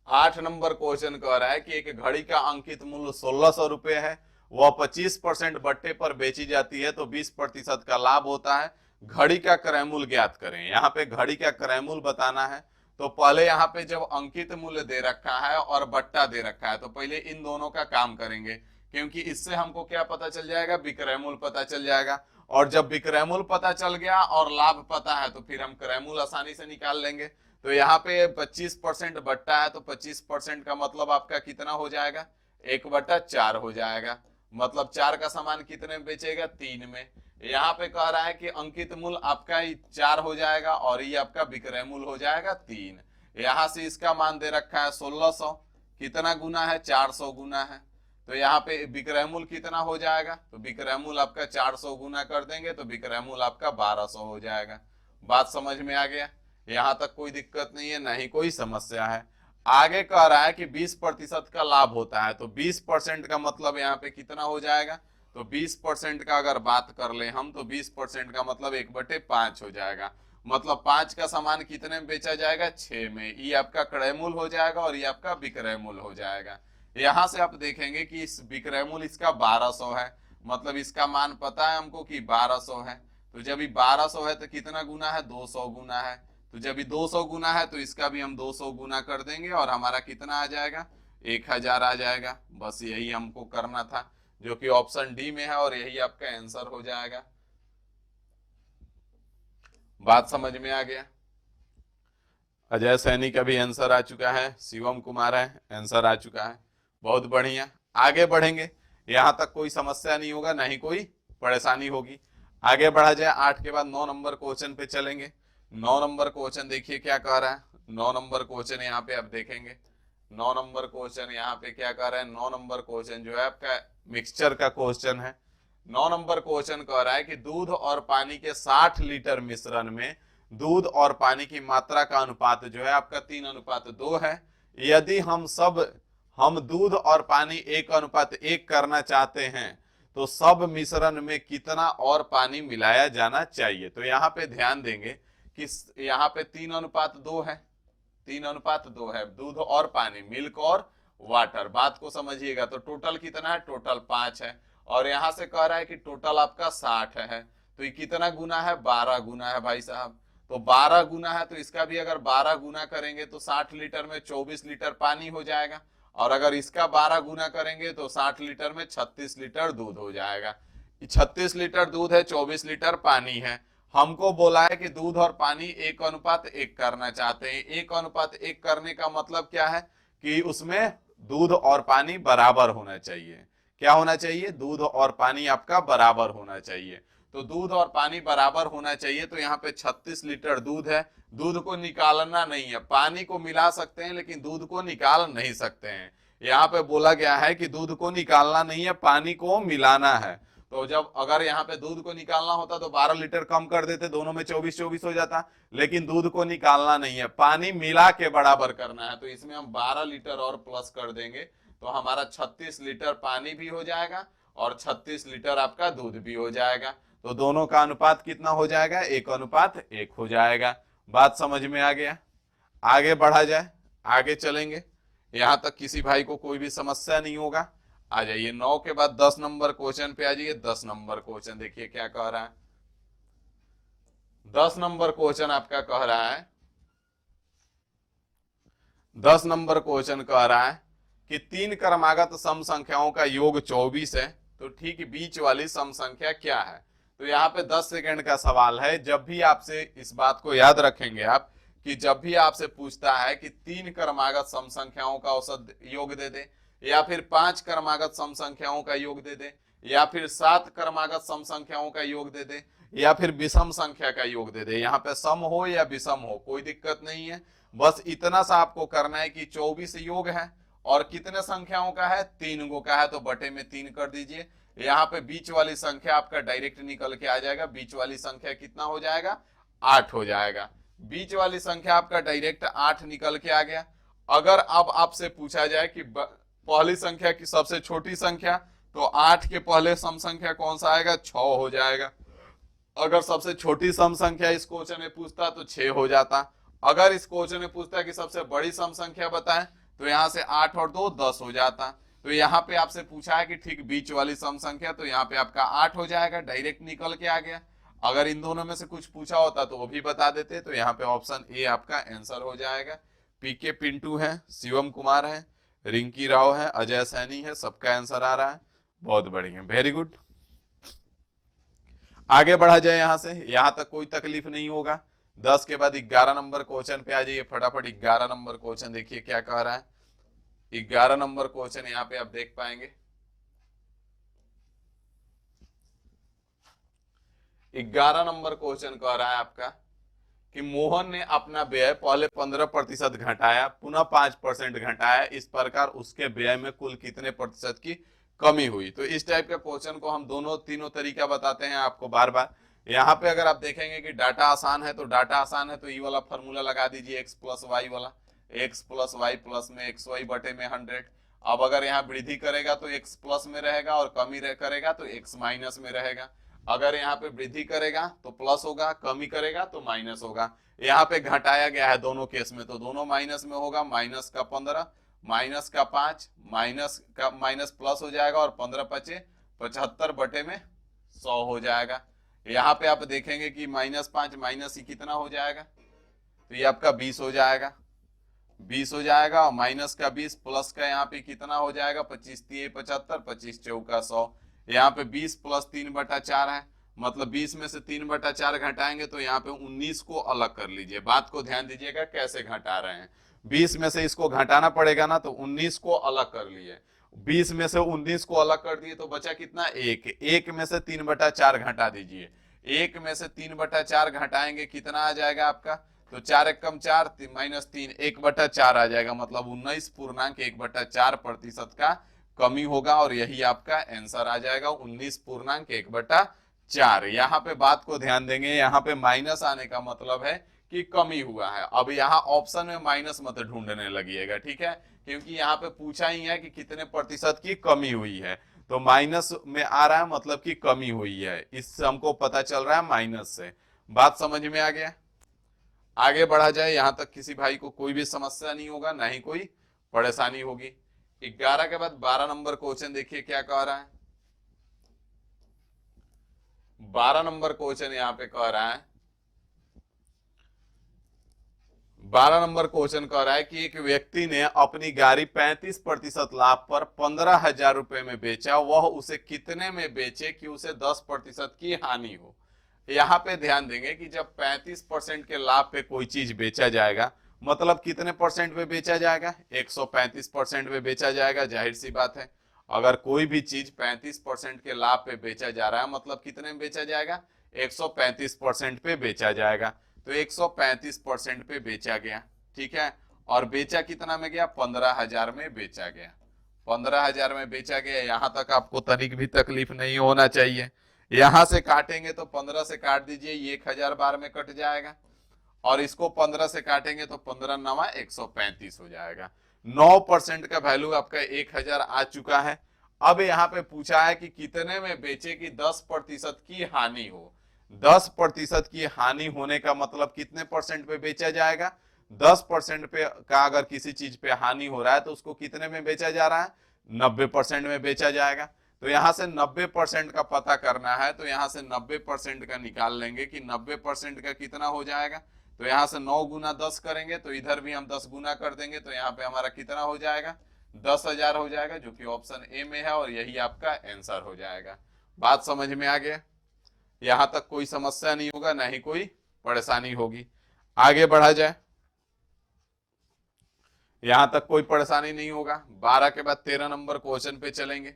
8 नंबर क्वेश्चन कह रहा है कि एक घड़ी का अंकित मूल्य 1600 रुपए है, वह 25% बट्टे पर बेची जाती है तो 20% का लाभ होता है, घड़ी का क्रय मूल्य ज्ञात करें। यहाँ पे घड़ी का क्रय मूल्य बताना है, तो पहले यहाँ पे जब अंकित मूल्य दे रखा है और बट्टा दे रखा है तो पहले इन दोनों का काम करेंगे, क्योंकि इससे हमको क्या पता चल जाएगा, विक्रय मूल्य पता चल जाएगा। और जब विक्रय मूल्य पता चल गया और लाभ पता है तो फिर हम क्रय मूल्य आसानी से निकाल लेंगे। तो यहाँ पे 25% बट्टा है तो 25% का मतलब आपका कितना हो जाएगा, 1/4 हो जाएगा। मतलब 4 का सामान कितने में बेचेगा, 3 में। यहाँ पे कह रहा है कि अंकित मूल्य आपका 4 हो जाएगा और ये आपका विक्रय मूल्य हो जाएगा 3। यहाँ से इसका मान दे रखा है 1600, कितना गुना है, 400 गुना है। तो यहाँ पे विक्रय मूल्य कितना हो जाएगा, तो विक्रय मूल्य आपका 400 गुना कर देंगे तो विक्रय मूल्य आपका 1200 हो जाएगा। बात समझ में आ गया, यहां तक कोई दिक्कत नहीं है, ना ही कोई समस्या है। आगे कह रहा है कि 20% का लाभ होता है, तो 20% का मतलब यहाँ पे कितना हो जाएगा, तो 20% का अगर बात कर ले हम तो 20% का मतलब 1/5 हो जाएगा। मतलब 5 का सामान कितने में बेचा जाएगा, 6 में। ये आपका क्रय मूल्य हो जाएगा और ये आपका विक्रय मूल्य हो जाएगा। यहां से आप देखेंगे कि इस विक्रय मूल्य इसका 1200 है, मतलब इसका मान पता है हमको कि 1200 है। तो जब ये 1200 है तो कितना गुना है, 200 गुना है। तो जब ये 200 गुना है तो इसका भी हम 200 गुना कर देंगे और हमारा कितना आ जाएगा, 1000 आ जाएगा। बस यही हमको करना था, जो कि ऑप्शन डी में है और यही आपका आंसर हो जाएगा। बात समझ में आ गया। अजय सैनी का भी आंसर आ चुका है, शिवम कुमार है, आंसर आ चुका है, बहुत बढ़िया। आगे बढ़ेंगे, यहां तक कोई समस्या नहीं होगा, ना ही कोई परेशानी होगी। आगे बढ़ा जाए, 8 के बाद 9 नंबर क्वेश्चन पे चलेंगे। 9 नंबर क्वेश्चन देखिए क्या कह रहा है। 9 नंबर क्वेश्चन यहाँ पे आप देखेंगे, 9 नंबर क्वेश्चन यहाँ पे क्या कह रहा है। 9 नंबर क्वेश्चन जो है आपका मिक्सचर का क्वेश्चन है। 9 नंबर क्वेश्चन कह रहा है कि दूध और पानी के 60 लीटर मिश्रण में दूध और पानी की मात्रा का अनुपात जो है आपका 3:2 है। यदि हम दूध और पानी 1:1 करना चाहते हैं तो सब मिश्रण में कितना और पानी मिलाया जाना चाहिए। तो यहाँ पे ध्यान देंगे कि यहाँ पे 3:2 है, 3:2 है, दूध और पानी, मिल्क और वाटर। बात को समझिएगा, तो टोटल कितना है, टोटल 5 है। और यहां से कह रहा है कि टोटल आपका 60 है, तो ये कितना गुना है, 12 गुना है भाई साहब। तो 12 गुना है तो इसका भी अगर 12 गुना करेंगे तो 60 लीटर में 24 लीटर पानी हो जाएगा। और अगर इसका 12 गुना करेंगे तो 60 लीटर में 36 लीटर दूध हो जाएगा। 36 लीटर दूध है, 24 लीटर पानी है। हमको बोला है कि दूध और पानी 1:1 करना चाहते हैं। 1:1 करने का मतलब क्या है कि उसमें दूध और पानी बराबर होना चाहिए। क्या होना चाहिए, दूध और पानी आपका बराबर होना चाहिए। तो दूध और पानी बराबर होना चाहिए। तो यहाँ पे 36 लीटर दूध है, दूध को निकालना नहीं है, पानी को मिला सकते हैं लेकिन दूध को निकाल नहीं सकते हैं। यहाँ पे बोला गया है कि दूध को निकालना नहीं है, पानी को मिलाना है। तो जब अगर यहाँ पे दूध को निकालना होता तो 12 लीटर कम कर देते, दोनों में 24-24 हो जाता। लेकिन दूध को निकालना नहीं है, पानी मिला के बराबर करना है। तो इसमें हम 12 लीटर और प्लस कर देंगे तो हमारा 36 लीटर पानी भी हो जाएगा और 36 लीटर आपका दूध भी हो जाएगा। तो दोनों का अनुपात कितना हो जाएगा, 1:1 हो जाएगा। बात समझ में आ गया। आगे बढ़ा जाए, आगे चलेंगे, यहां तक किसी भाई को कोई भी समस्या नहीं होगा। आ जाइए 9 के बाद 10 नंबर क्वेश्चन पे आ जाइए। 10 नंबर क्वेश्चन देखिए क्या कह रहा है। 10 नंबर क्वेश्चन आपका कह रहा है, 10 नंबर क्वेश्चन कह रहा है कि 3 क्रमागत सम संख्याओं का योग 24 है, तो ठीक बीच वाली सम संख्या क्या है। तो यहाँ पे 10 सेकंड का सवाल है। जब भी आपसे, इस बात को याद रखेंगे आप, कि जब भी आपसे पूछता है कि 3 क्रमागत सम संख्याओं का औसत योग दे दे, या फिर 5 क्रमागत सम संख्याओं का योग दे दे, या फिर 7 क्रमागत सम संख्याओं का योग दे दे, या फिर विषम संख्या का योग दे दे, यहाँ पे सम हो या विषम हो कोई दिक्कत नहीं है। बस इतना सा आपको करना है कि 24 योग है और कितने संख्याओं का है, 3 गो का है, तो बटे में 3 कर दीजिए। यहाँ पे बीच वाली संख्या आपका डायरेक्ट निकल के आ जाएगा। बीच वाली संख्या कितना हो जाएगा, 8 हो जाएगा। बीच वाली संख्या आपका डायरेक्ट 8 निकल के आ गया। अगर अब आपसे पूछा जाए कि पहली संख्या की सबसे छोटी संख्या, तो 8 के पहले सम संख्या कौन सा आएगा, 6 हो जाएगा। अगर सबसे छोटी सम संख्या इस क्वेश्चन में पूछता तो 6 हो जाता। अगर इस क्वेश्चन में पूछता कि सबसे बड़ी सम संख्या बताएं तो यहां से 8 और 2 10 हो जाता। तो यहाँ पे आपसे पूछा है कि ठीक बीच वाली सम संख्या, तो यहाँ पे आपका 8 हो जाएगा, डायरेक्ट निकल के आ गया। अगर इन दोनों में से कुछ पूछा होता तो वो भी बता देते, तो यहाँ पे ऑप्शन ए आपका आंसर हो जाएगा। पीके पिंटू है, शिवम कुमार है, रिंकी राव है, अजय सैनी है, सबका आंसर आ रहा है। बहुत बढ़िया, वेरी गुड। आगे बढ़ा जाए यहां से, यहां तक कोई तकलीफ नहीं होगा। 10 के बाद 11 नंबर क्वेश्चन पे आ जाइए फटाफट। 11 नंबर क्वेश्चन देखिए क्या कह रहा है। 11 नंबर क्वेश्चन यहाँ पे आप देख पाएंगे। 11 नंबर क्वेश्चन कह रहा है आपका कि मोहन ने अपना व्यय पहले 15% घटाया, पुनः 5% घटाया, इस प्रकार उसके व्यय में कुल कितने प्रतिशत की कमी हुई। तो इस टाइप के क्वेश्चन को हम दोनों तीनों तरीका बताते हैं आपको बार बार। यहाँ पे अगर आप देखेंगे कि डाटा आसान है, तो डाटा आसान है तो ई वाला फॉर्मूला लगा दीजिए, एक्स प्लस वाई वाला, एक्स प्लस वाई प्लस में एक्स वाई बटे में 100। अब अगर यहाँ वृद्धि करेगा तो एक्स प्लस में रहेगा, और कमी करेगा तो एक्स माइनस में रहेगा। अगर यहाँ पे वृद्धि करेगा तो प्लस होगा, कमी करेगा तो माइनस होगा। यहाँ पे घटाया गया है दोनों केस में, तो दोनों माइनस में होगा। माइनस का 15, माइनस का 5, माइनस प्लस हो जाएगा, और 15 पचे 75 बटे में 100 हो जाएगा। यहाँ पे आप देखेंगे कि -5 माइनस ही कितना हो जाएगा, तो ये आपका 20 हो जाएगा, 20 हो जाएगा। और माइनस का 20 प्लस का यहाँ पे कितना हो जाएगा, 25 3 75, 25 चौका 100। यहाँ पे 20 प्लस 3/4 है, मतलब 20 में से 3/4 घटाएंगे तो यहाँ पे 19 को अलग कर लीजिए। बात को ध्यान दीजिएगा कैसे घटा रहे हैं। 20 में से इसको घटाना पड़ेगा ना, तो 19 को अलग कर लिए। 20 में से 19 को अलग कर दिए तो बचा कितना, 1। 1 में से 3/4 घटा दीजिए। 1 में से 3/4 घटाएंगे कितना आ जाएगा आपका, तो 4 एकम 4 -3 1/4 आ जाएगा, मतलब 19.1/4% का कमी होगा। और यही आपका आंसर आ जाएगा, 19.1/4। यहाँ पे बात को ध्यान देंगे, यहाँ पे माइनस आने का मतलब है कि कमी हुआ है। अब यहाँ ऑप्शन में माइनस मत ढूंढने लगिएगा, ठीक है, क्योंकि यहाँ पे पूछा ही है कि कितने प्रतिशत की कमी हुई है, तो माइनस में आ रहा है मतलब कि कमी हुई है। इससे हमको पता चल रहा है माइनस से। बात समझ में आ गया। आगे बढ़ा जाए, यहां तक किसी भाई को कोई भी समस्या नहीं होगा, ना ही कोई परेशानी होगी। 11 के बाद 12 नंबर क्वेश्चन देखिए क्या कह रहा है। 12 नंबर क्वेश्चन यहां पे कह रहा है, 12 नंबर क्वेश्चन कह रहा है कि एक व्यक्ति ने अपनी गाड़ी 35% लाभ पर 15,000 रुपए में बेचा, वह उसे कितने में बेचे कि उसे 10% की हानि हो। यहाँ पे ध्यान देंगे कि जब 35% के लाभ पे कोई चीज बेचा जाएगा, मतलब कितने परसेंट पे बेचा जाएगा, 135% पे बेचा जाएगा। जाहिर सी बात है, अगर कोई भी चीज 35% के लाभ पे बेचा जा रहा है, मतलब कितने में बेचा जाएगा, 135% पे बेचा जाएगा। तो 135% पे बेचा गया, ठीक है। और बेचा कितना में गया, 15,000 में बेचा गया। 15,000 में बेचा गया। यहां तक आपको तनिक भी तकलीफ नहीं होना चाहिए। यहां से काटेंगे तो 15 से काट दीजिए, ये 1000 बार में कट जाएगा, और इसको 15 से काटेंगे तो 15 9 135 हो जाएगा। 9% का वैल्यू आपका 1000 आ चुका है। अब यहाँ पे पूछा है कि कितने में बेचे कि 10% की हानि हो। 10% की हानि होने का मतलब कितने परसेंट पे बेचा जाएगा, 10% पे का अगर किसी चीज पे हानि हो रहा है तो उसको कितने में बेचा जा रहा है, 90% में बेचा जाएगा। तो यहां से 90% का पता करना है, तो यहां से 90% का निकाल लेंगे कि 90% का कितना हो जाएगा। तो यहां से 9 गुना 10 करेंगे, तो इधर भी हम 10 गुना कर देंगे, तो यहाँ पे हमारा कितना हो जाएगा, 10,000 हो जाएगा, जो कि ऑप्शन ए में है, और यही आपका आंसर हो जाएगा। बात समझ में आ गया। यहां तक कोई समस्या नहीं होगा, ना ही कोई परेशानी होगी। आगे बढ़ा जाए, यहां तक कोई परेशानी नहीं होगा। 12 के बाद 13 नंबर क्वेश्चन पे चलेंगे।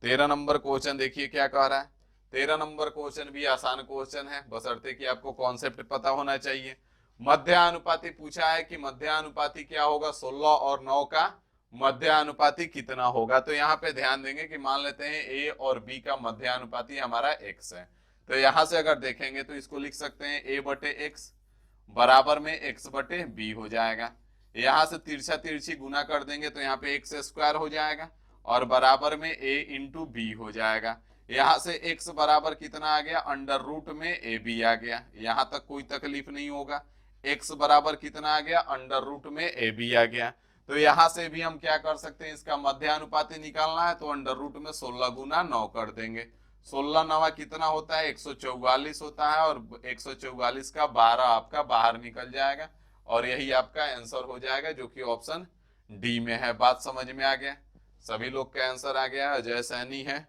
13 नंबर क्वेश्चन देखिए क्या कह रहा है। 13 नंबर क्वेश्चन भी आसान क्वेश्चन है, बशर्ते कि आपको कॉन्सेप्ट पता होना चाहिए। मध्यानुपाती पूछा है कि मध्यानुपाती क्या होगा, 16 और 9 का मध्यानुपाती कितना होगा। तो यहाँ पे ध्यान देंगे कि मान लेते हैं ए और बी का मध्यानुपाती हमारा एक्स है। तो यहां से अगर देखेंगे तो इसको लिख सकते हैं a बटे एक्स बराबर में x बटे बी हो जाएगा। यहां से तिरछा तिरछी गुना कर देंगे तो यहाँ पे एक्स स्क्वायर हो जाएगा और बराबर में a इंटू बी हो जाएगा। यहां से x बराबर कितना आ गया, अंडर रूट में ए बी आ गया। यहां तक कोई तकलीफ नहीं होगा। x बराबर कितना आ गया, अंडर रूट में ए बी आ गया। तो यहां से भी हम क्या कर सकते हैं, इसका मध्यानुपाती निकालना है तो अंडर रूट में 16 गुना 9 कर देंगे। 16 9 कितना होता है, 144 होता है और 144 का 12 आपका बाहर निकल जाएगा और यही आपका आंसर हो जाएगा जो कि ऑप्शन डी में है। बात समझ में आ गया, सभी लोग का आंसर आ गया। अजय सैनी है,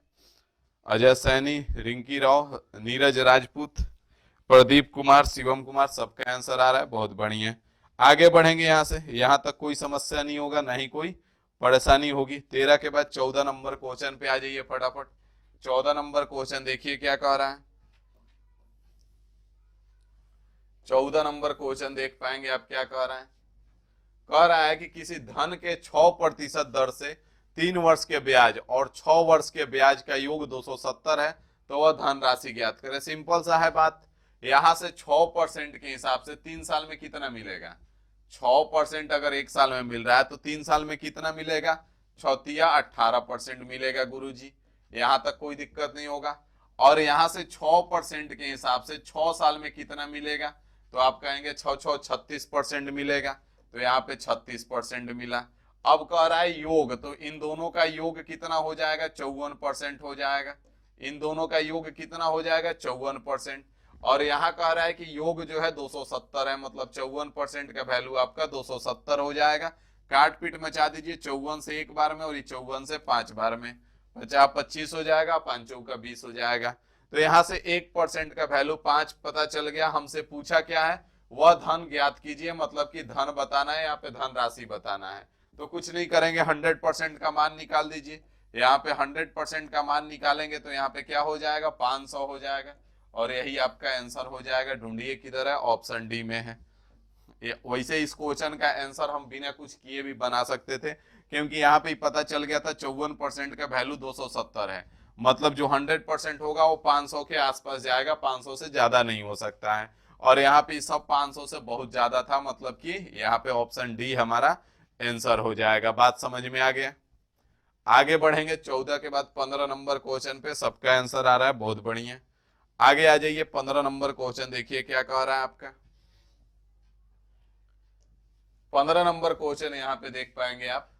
अजय सैनी, रिंकी राव, नीरज राजपूत, प्रदीप कुमार, शिवम कुमार, सबका आंसर आ रहा है, बहुत बढ़िया। आगे बढ़ेंगे यहां से, यहां तक कोई समस्या नहीं होगा, ना ही कोई परेशानी होगी। 13 के बाद 14 नंबर क्वेश्चन पे आ जाइए फटाफट। 14 नंबर क्वेश्चन देखिए क्या कह रहा है। 14 नंबर क्वेश्चन देख पाएंगे आप, क्या कह रहा है। कह रहा है कि किसी धन के 6% दर से 3 वर्ष के ब्याज और 6 वर्ष के ब्याज का योग 270 है, तो वह धन राशि ज्ञात करें। सिंपल सा है बात। यहां से 6% के हिसाब से 3 साल में कितना मिलेगा, 6% अगर 1 साल में मिल रहा है तो 3 साल में कितना मिलेगा, 6 18% मिलेगा गुरुजी। यहां तक कोई दिक्कत नहीं होगा। और यहां से 6% के हिसाब से 6 साल में कितना मिलेगा, तो आप कहेंगे 6 6 36% मिलेगा, तो यहाँ पे 36% मिला। अब कह रहा है योग, तो इन दोनों का योग कितना हो जाएगा, 54% हो जाएगा। इन दोनों का योग कितना हो जाएगा, 54%। और यहाँ कह रहा है कि योग जो है 270 है, मतलब 54% का वैल्यू आपका 270 हो जाएगा। काट पीट मचा दीजिए, 54 से 1 बार में और 54 से 5 बार में, 50 25 हो जाएगा, 5 चौका 20 हो जाएगा। तो यहां से 1% का वैल्यू 5 पता चल गया। हमसे पूछा क्या है, वह धन ज्ञात कीजिए, मतलब कि धन बताना है, यहाँ पे धन राशि बताना है। तो कुछ नहीं करेंगे, 100% का मान निकाल दीजिए। यहाँ पे 100% का मान निकालेंगे तो यहाँ पे क्या हो जाएगा, 500 हो जाएगा और यही आपका आंसर हो जाएगा। ढूंढिए किधर है, ऑप्शन डी में है। वैसे इस क्वेश्चन का आंसर हम बिना कुछ किए भी बना सकते थे, क्योंकि यहाँ पे पता चल गया था 54% का वैल्यू 270 है, मतलब जो 100% होगा वो 500 के आसपास जाएगा, 500 से ज्यादा नहीं हो सकता है। और यहाँ पे सब 500 से बहुत ज्यादा था, मतलब कि यहाँ पे ऑप्शन डी हमारा आंसर हो जाएगा। बात समझ में आ गया। आगे बढ़ेंगे 14 के बाद 15 नंबर क्वेश्चन पे, सबका आंसर आ रहा है, बहुत बढ़िया। आगे आ जाइए, 15 नंबर क्वेश्चन देखिए क्या कह रहा है आपका। 15 नंबर क्वेश्चन यहाँ पे देख पाएंगे आप।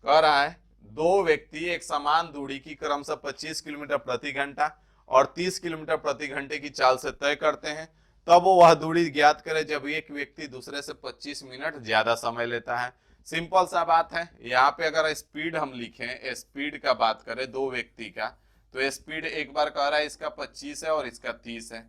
कह रहा है दो व्यक्ति एक समान दूरी की क्रमशः 25 किलोमीटर प्रति घंटा और 30 किलोमीटर प्रति घंटे की चाल से तय करते हैं, तब वो वह दूरी ज्ञात करे जब एक व्यक्ति दूसरे से 25 मिनट ज्यादा समय लेता है। सिंपल सा बात है। यहाँ पे अगर स्पीड हम लिखें, स्पीड का बात करें दो व्यक्ति का, तो स्पीड एक बार कह रहा है इसका 25 है और इसका 30 है,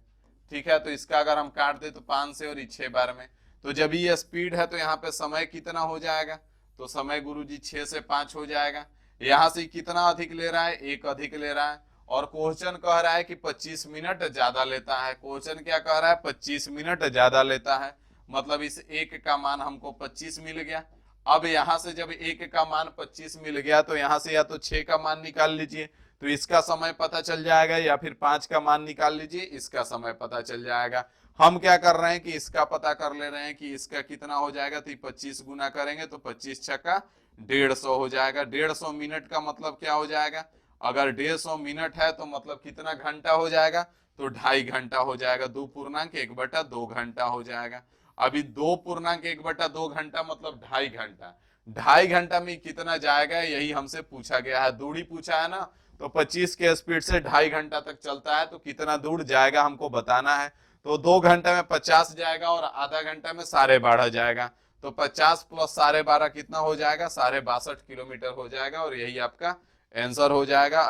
ठीक है। तो इसका अगर हम काट दे तो 5 से और 6 बार में, तो जब ये स्पीड है तो यहाँ पे समय कितना हो जाएगा, तो समय गुरुजी 6 से 5 हो जाएगा। यहां से कितना अधिक ले रहा है, 1 अधिक ले रहा है। और क्वेश्चन कह रहा है कि 25 मिनट ज्यादा लेता है। क्वेश्चन क्या कह रहा है, 25 मिनट ज्यादा लेता है, मतलब इस 1 का मान हमको 25 मिल गया। अब यहां से जब 1 का मान 25 मिल गया तो यहां से या तो 6 का मान निकाल लीजिए तो इसका समय पता चल जाएगा, या फिर 5 का मान निकाल लीजिए, इसका समय पता चल जाएगा। हम क्या कर रहे हैं कि इसका पता कर ले रहे हैं कि इसका कितना हो जाएगा, तो 25 गुना करेंगे तो 25 छक्का 150 हो जाएगा। 150 मिनट का मतलब क्या हो जाएगा, अगर 150 मिनट है तो मतलब कितना घंटा हो जाएगा, तो 2.5 घंटा हो जाएगा। 2.1/2 घंटा हो जाएगा। अभी 2.1/2 घंटा मतलब 2.5 घंटा। 2.5 घंटा में कितना जाएगा, यही हमसे पूछा गया है। दूरी पूछा है ना, तो 25 के स्पीड से 2.5 घंटा तक चलता है, तो कितना दूर जाएगा हमको बताना है। तो 2 घंटे में 50 जाएगा और आधा घंटा में 12.5 जाएगा, तो 50 प्लस 12.5 कितना हो जाएगा, 62 किलोमीटर हो जाएगा और यही आपका आंसर हो जाएगा।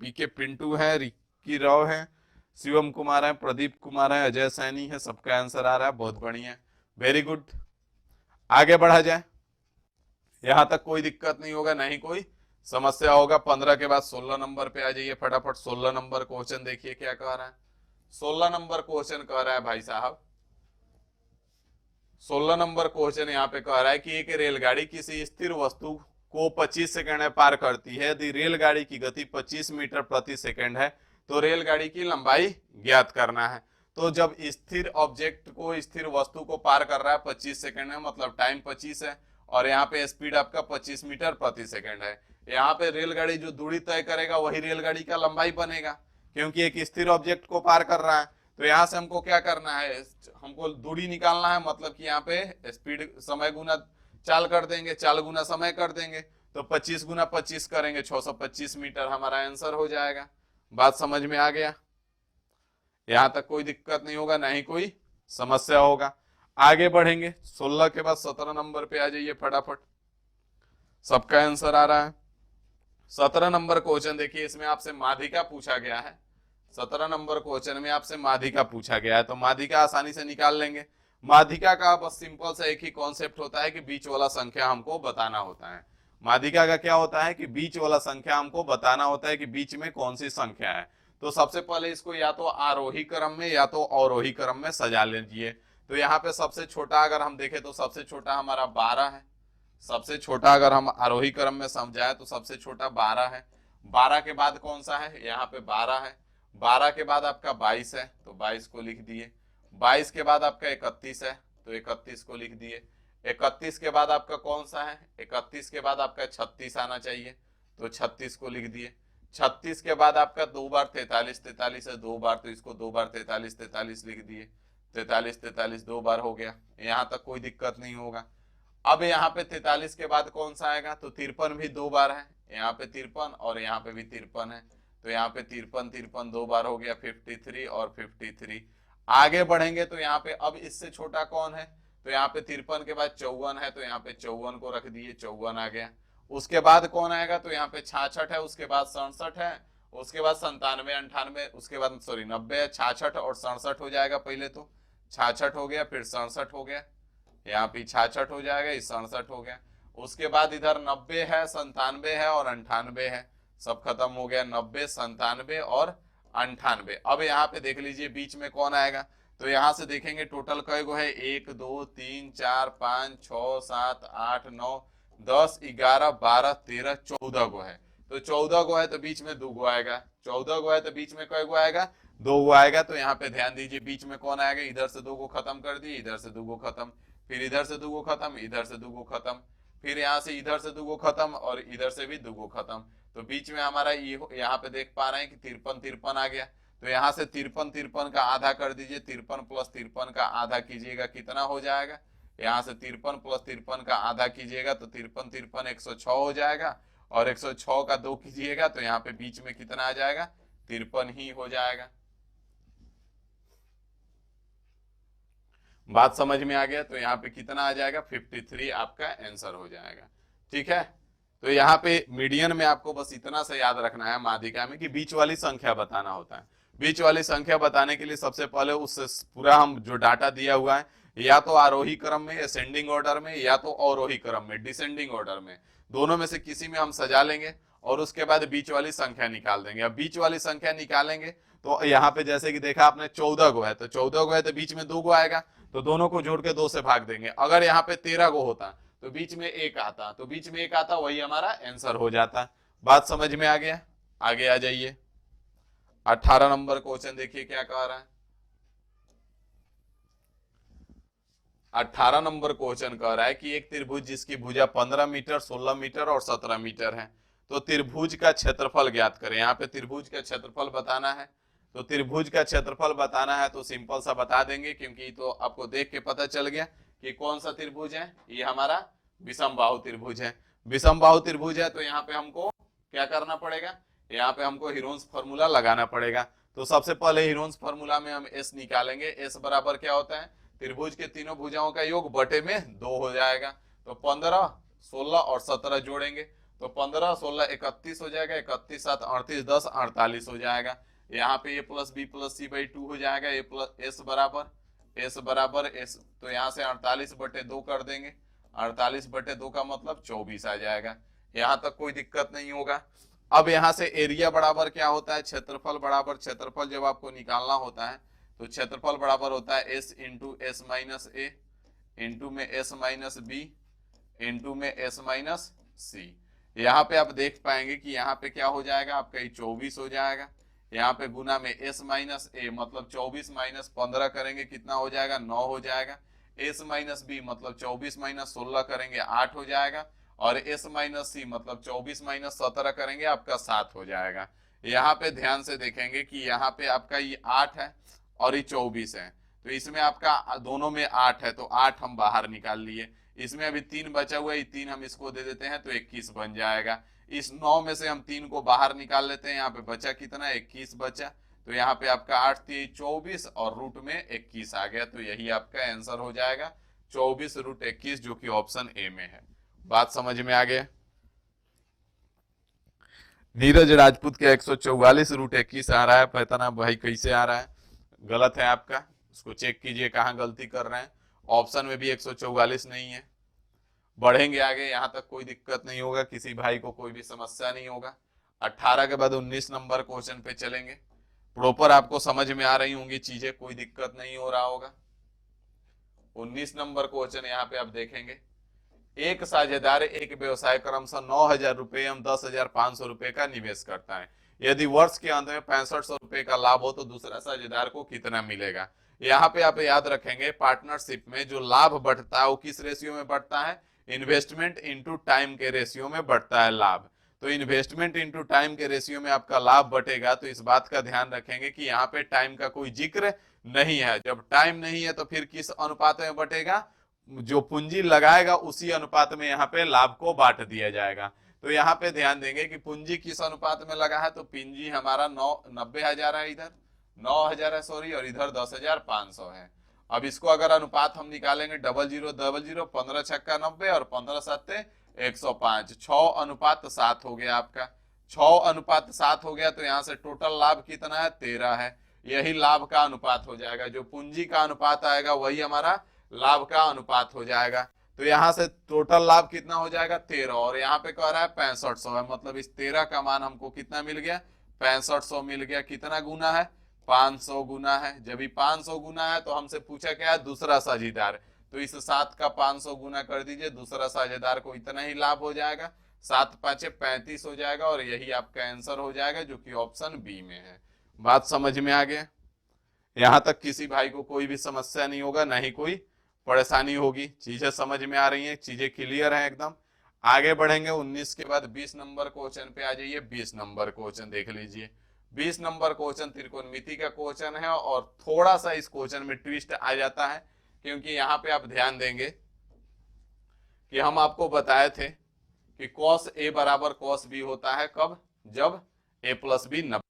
पीके पिंटू है, रिक्की राव है, शिवम कुमार है, प्रदीप कुमार है, अजय सैनी है, सबका आंसर आ रहा है, बहुत बढ़िया, वेरी गुड। आगे बढ़ा जाए, यहां तक कोई दिक्कत नहीं होगा, नहीं कोई समस्या होगा। 15 के बाद 16 नंबर पे आ जाइए फटाफट। 16 नंबर क्वेश्चन देखिए क्या कह रहा है। 16 नंबर क्वेश्चन कह रहा है भाई साहब, 16 नंबर क्वेश्चन यहाँ पे कह रहा है कि एक रेलगाड़ी किसी स्थिर वस्तु को 25 सेकंड में पार करती है। यदि रेलगाड़ी की गति 25 मीटर प्रति सेकंड है तो रेलगाड़ी की लंबाई ज्ञात करना है। तो जब स्थिर ऑब्जेक्ट को, स्थिर वस्तु को पार कर रहा है 25 सेकंड में, मतलब टाइम 25 है, और यहाँ पे स्पीड आपका 25 मीटर प्रति सेकंड है। यहाँ पे रेलगाड़ी जो दूरी तय करेगा वही रेलगाड़ी का लंबाई बनेगा, क्योंकि एक स्थिर ऑब्जेक्ट को पार कर रहा है। तो यहाँ से हमको क्या करना है, हमको दूरी निकालना है, मतलब कि यहाँ पे स्पीड समय गुना चाल कर देंगे, चाल गुना समय कर देंगे, तो 25 गुना 25 करेंगे, 625 मीटर हमारा आंसर हो जाएगा। बात समझ में आ गया? यहां तक कोई दिक्कत नहीं होगा, ना ही कोई समस्या होगा। आगे बढ़ेंगे, 16 के बाद 17 नंबर पे आ जाइए फटाफट, सबका आंसर आ रहा है। 17 नंबर क्वेश्चन देखिए, इसमें आपसे माध्यिका पूछा गया है। 17 नंबर क्वेश्चन में आपसे माध्यिका पूछा गया है, तो माध्यिका आसानी से निकाल लेंगे। माध्यिका का बस सिंपल सा एक ही कॉन्सेप्ट होता है कि बीच वाला संख्या हमको बताना होता है। माध्यिका का क्या होता है कि बीच वाला संख्या हमको बताना होता है कि बीच में कौन सी संख्या है। तो सबसे पहले इसको या तो आरोही क्रम में या तो अवरोही क्रम में सजा लीजिए। तो यहाँ पे सबसे छोटा अगर हम देखें तो सबसे छोटा हमारा 12 है। सबसे छोटा अगर हम आरोही क्रम में समझाए तो सबसे छोटा 12 है। 12 के बाद कौन सा है, यहाँ पे 12 है। 12 के बाद आपका 22 है, तो 22 को लिख दिए। 22 के बाद आपका 31 है, तो 31 को लिख दिए। 31 के बाद आपका कौन सा है, 31 के बाद आपका 36 आना चाहिए, तो 36 को लिख दिए। 36 के बाद आपका 2 बार 43, 43 है 2 बार, तो इसको 2 बार 43, 43 लिख दिए। 43, 43 2 बार हो गया, यहाँ तक कोई दिक्कत नहीं होगा। अब यहाँ पे 43 के बाद कौन सा आएगा, तो 53 भी 2 बार है, यहाँ पे 53 और यहाँ पे भी 53 है, तो यहाँ पे 53 53 2 बार हो गया, 53 और 53। आगे बढ़ेंगे तो यहाँ पे अब इससे छोटा कौन है, तो यहाँ पे 53 के बाद 54 है, तो यहाँ पे 54 को रख दिए, 54 आ गया। उसके बाद कौन आएगा, तो यहाँ पे 66 है, उसके बाद 67 है, उसके बाद 97 98, उसके बाद सॉरी 90 है, 66 और 67 हो जाएगा। पहले तो 66 हो गया, फिर 67 हो गया, यहाँ पे 66 हो जाएगा, इस 67 हो गया। उसके बाद इधर 90 है, 97 है और 98 है, सब खत्म हो गया। 90 97 और 98। अब यहाँ पे देख लीजिए बीच में कौन आएगा, तो यहाँ से देखेंगे टोटल कई गो है, 1 2 3 4 5 6 7 8 9 10 11 12 13 14 गो है, तो 14 गो है, तो बीच में 2 गो आएगा। 14 गो है तो बीच में कई गो आएगा, 2 गो आएगा। तो यहाँ पे ध्यान दीजिए बीच में कौन आएगा, इधर से 2 गो खत्म कर दिए, इधर से 2 गो खत्म, फिर इधर से 2 गो खत्म, इधर से 2 गो खत्म, फिर यहाँ से इधर से 2 गो खत्म और इधर से भी 2 गो खत्म। तो बीच में हमारा यहाँ पे देख पा रहे हैं कि 53 53 आ गया, तो यहाँ से 53 53 का आधा कर दीजिए, 53 प्लस 53 का आधा कीजिएगा, कितना हो जाएगा, यहाँ से 53 प्लस 53 का आधा कीजिएगा तो 53 53 106 हो जाएगा, और 106 का 2 कीजिएगा तो यहाँ पे बीच में कितना आ जाएगा, 53 ही हो जाएगा। बात समझ में आ गया? तो यहाँ पे कितना आ जाएगा, 53 आपका आंसर हो जाएगा। ठीक है, तो यहाँ पे मीडियन में आपको बस इतना से याद रखना है माध्यिका में कि बीच वाली संख्या बताना होता है। बीच वाली संख्या बताने के लिए सबसे पहले उस पूरा हम जो डाटा दिया हुआ है, या तो आरोही क्रम में, असेंडिंग ऑर्डर में, या तो अवरोही क्रम में, डिसेंडिंग ऑर्डर में, दोनों में से किसी में हम सजा लेंगे और उसके बाद बीच वाली संख्या निकाल देंगे। अब बीच वाली संख्या निकालेंगे तो यहाँ पे जैसे कि देखा आपने 14 गो है, तो 14 गो है तो बीच में 2 गो आएगा, तो दोनों को जोड़ के 2 से भाग देंगे। अगर यहाँ पे 13 गो होता तो बीच में 1 आता, तो बीच में 1 आता, वही हमारा आंसर हो जाता। बात समझ में आ गया? आगे आ जाइए, 18 नंबर क्वेश्चन देखिए क्या कह रहा है। 18 नंबर क्वेश्चन कह रहा है कि एक त्रिभुज जिसकी भुजा 15 मीटर 16 मीटर और 17 मीटर है, तो त्रिभुज का क्षेत्रफल ज्ञात करें। यहाँ पे त्रिभुज का क्षेत्रफल बताना है, तो त्रिभुज का क्षेत्रफल बताना है तो सिंपल सा बता देंगे, क्योंकि तो आपको देख के पता चल गया कि कौन सा त्रिभुज है, ये हमारा विषम बाहु त्रिभुज है। विषम बाहु त्रिभुज है तो यहाँ पे हमको क्या करना पड़ेगा, यहाँ पे हमको हीरोन्स फॉर्मूला लगाना पड़ेगा। तो सबसे पहले हीरोन्स फॉर्मूला में हम एस निकालेंगे। एस बराबर क्या होता है, त्रिभुज के तीनों भुजाओं का योग बटे में 2 हो जाएगा। तो 15 16 और 17 जोड़ेंगे तो 15 16 31 हो जाएगा, 31 7 38 10 48 हो जाएगा। यहाँ पे a plus b plus c by 2 हो जाएगा। ए प्लस एस बराबर एस, तो यहाँ से 48 बटे 2 कर देंगे, 48 बटे 2 का मतलब 24 आ जाएगा। यहाँ तक कोई दिक्कत नहीं होगा। अब यहाँ से एरिया बराबर क्या होता है, क्षेत्रफल बराबर क्षेत्रफल जब आपको निकालना होता है तो क्षेत्रफल बराबर होता है एस इंटू एस माइनस ए इंटू में एस माइनस बी इंटू में एस माइनस सी। यहाँ पे आप देख पाएंगे कि यहाँ पे क्या हो जाएगा, आपका 24 हो जाएगा, यहाँ पे गुना में s माइनस ए मतलब 24 माइनस 15 करेंगे कितना हो जाएगा 9 हो जाएगा। s माइनस बी मतलब 24 माइनस 16 करेंगे 8 हो जाएगा। और s माइनस सी मतलब 24 माइनस 17 करेंगे आपका 7 हो जाएगा। यहाँ पे ध्यान से देखेंगे कि यहाँ पे आपका ये 8 है और ये 24 है, तो इसमें आपका दोनों में 8 है तो 8 हम बाहर निकाल लिए। इसमें अभी 3 बचा हुआ है, ये 3 हम इसको दे देते हैं तो 21 बन जाएगा। इस 9 में से हम 3 को बाहर निकाल लेते हैं, यहाँ पे बचा कितना 21 बचा, तो यहाँ पे आपका 8 3 24 और रूट में 21 आ गया, तो यही आपका आंसर हो जाएगा 24 रूट 21 जो कि ऑप्शन ए में है। बात समझ में आ गया। नीरज राजपूत के 144 रूट 21 आ रहा है, पता ना भाई कैसे आ रहा है, गलत है आपका, उसको चेक कीजिए कहाँ गलती कर रहे हैं। ऑप्शन में भी 144 नहीं है। बढ़ेंगे आगे, यहां तक कोई दिक्कत नहीं होगा, किसी भाई को कोई भी समस्या नहीं होगा। 18 के बाद 19 नंबर क्वेश्चन पे चलेंगे। प्रॉपर आपको समझ में आ रही होंगी चीजें, कोई दिक्कत नहीं हो रहा होगा। 19 नंबर क्वेश्चन यहाँ पे आप देखेंगे, एक साझेदार एक व्यवसाय क्रमशः 9,000 रुपए एवं 10,500 रुपए का निवेश करता है। यदि वर्ष के अंत में 6500 रुपए का लाभ हो तो दूसरा साझेदार को कितना मिलेगा। यहाँ पे आप याद रखेंगे पार्टनरशिप में जो लाभ बढ़ता है वो किस रेशियो में बढ़ता है, इन्वेस्टमेंट इनटू टाइम के रेशियो में बढ़ता है लाभ। तो इन्वेस्टमेंट इनटू टाइम के रेशियो में आपका लाभ बढ़ेगा, तो इस बात का ध्यान रखेंगे कि यहाँ पे टाइम का कोई जिक्र नहीं है। जब टाइम नहीं है तो फिर किस अनुपात में बढ़ेगा, जो पूंजी लगाएगा उसी अनुपात में यहाँ पे लाभ को बांट दिया जाएगा। तो यहाँ पे ध्यान देंगे कि पूंजी किस अनुपात में लगा है, तो पूंजी हमारा 90,000 है, इधर 9,000 है सॉरी, और इधर 10,500 है। अब इसको अगर अनुपात हम निकालेंगे 0000, 15 छक्का 90 और 15 सत्ते 105, 6:7 हो गया आपका। 6:7 हो गया, तो यहाँ से टोटल लाभ कितना है 13 है। यही लाभ का अनुपात हो जाएगा, जो पूंजी का अनुपात आएगा वही हमारा लाभ का अनुपात हो जाएगा। तो यहाँ से टोटल लाभ कितना हो जाएगा 13, और यहाँ पे कह रहा है 6500 है, मतलब इस 13 का मान हमको कितना मिल गया 6500 मिल गया। कितना गुना है 500 गुना है। जब भी 500 गुना है तो हमसे पूछा क्या है दूसरा साझेदार, तो इस 7 का 500 गुना कर दीजिए, दूसरा साझेदार को इतना ही लाभ हो जाएगा, 7 5 35 हो जाएगा, और यही आपका आंसर हो जाएगा जो कि ऑप्शन बी में है। बात समझ में आ गया। यहां तक किसी भाई को कोई भी समस्या नहीं होगा, ना ही कोई परेशानी होगी, चीजें समझ में आ रही हैं, चीजें क्लियर हैं एकदम। आगे बढ़ेंगे 19 के बाद 20 नंबर क्वेश्चन पे आ जाइए। 20 नंबर क्वेश्चन देख लीजिए। 20 नंबर क्वेश्चन त्रिकोणमिति का क्वेश्चन है, और थोड़ा सा इस क्वेश्चन में ट्विस्ट आ जाता है, क्योंकि यहाँ पे आप ध्यान देंगे कि हम आपको बताए थे कि cos a बराबर cos b होता है, कब, जब a प्लस बी 90।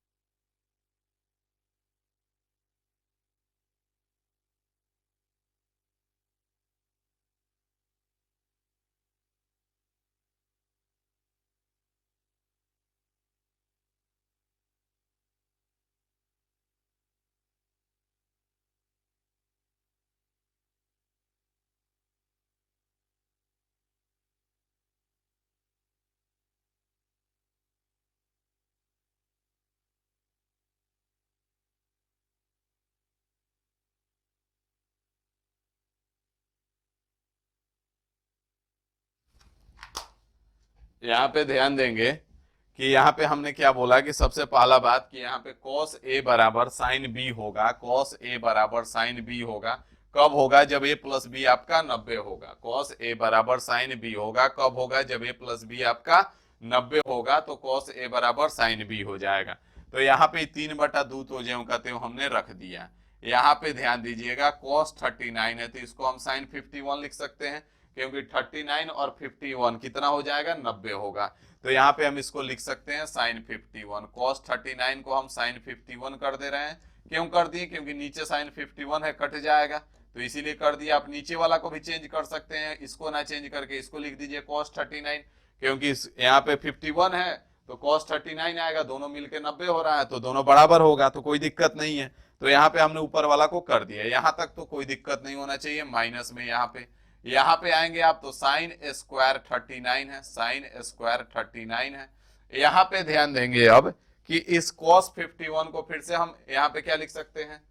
यहाँ पे ध्यान देंगे कि यहाँ पे हमने क्या बोला कि सबसे पहला बात कि यहाँ पे cos a बराबर sin b होगा। cos a बराबर sin b होगा, कब होगा, जब a प्लस बी आपका 90 होगा। cos a बराबर sin b होगा, कब होगा, जब a प्लस बी आपका 90 होगा, तो cos a बराबर sin b हो जाएगा। तो यहाँ पे 3/2 तो ज्यों का त्यों हमने रख दिया। यहाँ पे ध्यान दीजिएगा cos 39 है, तो इसको हम sin 51 लिख सकते हैं, क्योंकि 39 और 51 कितना हो जाएगा 90 होगा। तो यहाँ पे हम इसको लिख सकते हैं sin 51। cos 39 को हम sin 51 कर दे रहे हैं, क्यों कर दिए, क्योंकि नीचे sin 51 है, कट जाएगा, तो इसीलिए कर दिया। आप नीचे वाला को भी चेंज कर सकते हैं, इसको ना चेंज करके इसको लिख दीजिए cos 39, क्योंकि यहाँ पे 51 है तो cos 39 आएगा, दोनों मिलके 90 हो रहा है, तो दोनों बराबर होगा, तो कोई दिक्कत नहीं है। तो यहाँ पे हमने ऊपर वाला को कर दिया, यहाँ तक तो कोई दिक्कत नहीं होना चाहिए। माइनस में यहाँ पे आएंगे आप तो साइन स्क्वायर 39 है, साइन स्क्वायर 39 है। यहाँ पे ध्यान देंगे अब कि इस cos 51 को फिर से हम यहाँ पे क्या लिख सकते हैं,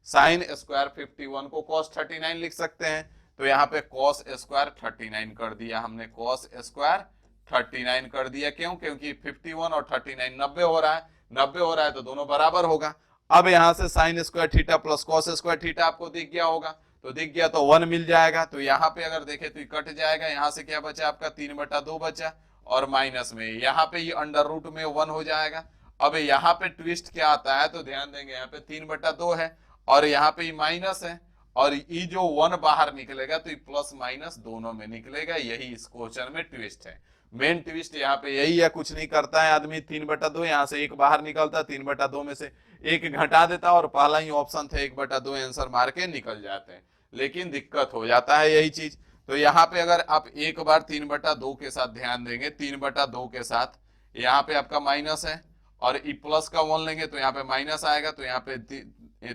साइन स्क्वायर 51 को cos 39 लिख सकते हैं। तो यहाँ पे cos स्क्वायर 39 कर दिया हमने, cos स्क्वायर 39 कर दिया। क्यों, क्योंकि 51 और 39 90 हो रहा है, 90 हो रहा है तो दोनों बराबर होगा। अब यहां से sine square theta plus cos square theta आपको दिख गया होगा, तो दिख गया तो 1 मिल जाएगा। तो यहाँ पे अगर देखे तो ये कट जाएगा, यहां से क्या बचा आपका 3/2 बचा, और माइनस में यहाँ पे ये अंडर रूट में 1 हो जाएगा। अब यहाँ पे ट्विस्ट क्या आता है तो ध्यान देंगे, यहाँ पे 3/2 है और यहाँ पे माइनस है, और ये जो 1 बाहर निकलेगा तो ये प्लस माइनस दोनों में निकलेगा। यही इस क्वेश्चन में ट्विस्ट है। मेन ट्विस्ट यहाँ पे यही है, कुछ नहीं करता है आदमी, 3/2 यहाँ से एक बाहर निकलता, 3/2 में से एक घटा देता और पहला ही ऑप्शन था 1/2 आंसर मार के निकल जाते हैं। लेकिन दिक्कत हो जाता है यही चीज। तो यहाँ पे अगर आप एक बार 3/2 के साथ ध्यान देंगे, 3/2 के साथ यहाँ पे आपका माइनस है और ई प्लस का 1 लेंगे तो यहाँ पे माइनस आएगा, तो यहाँ पे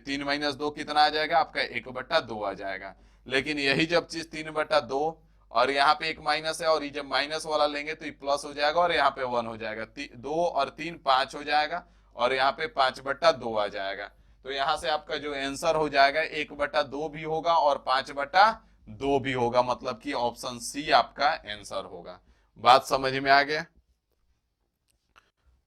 3 - 2 कितना आ जाएगा आपका 1/2 आ जाएगा। लेकिन यही जब चीज 3/2 और यहाँ पे एक माइनस है और ये जब माइनस वाला लेंगे तो ये प्लस हो जाएगा और यहाँ पे 1 हो जाएगा, 2 और 3 5 हो जाएगा और यहाँ पे 5/2 आ जाएगा। तो यहाँ से आपका जो आंसर हो जाएगा 1/2 भी होगा और 5/2 भी होगा, मतलब कि ऑप्शन सी आपका आंसर होगा। बात समझ में आ गया?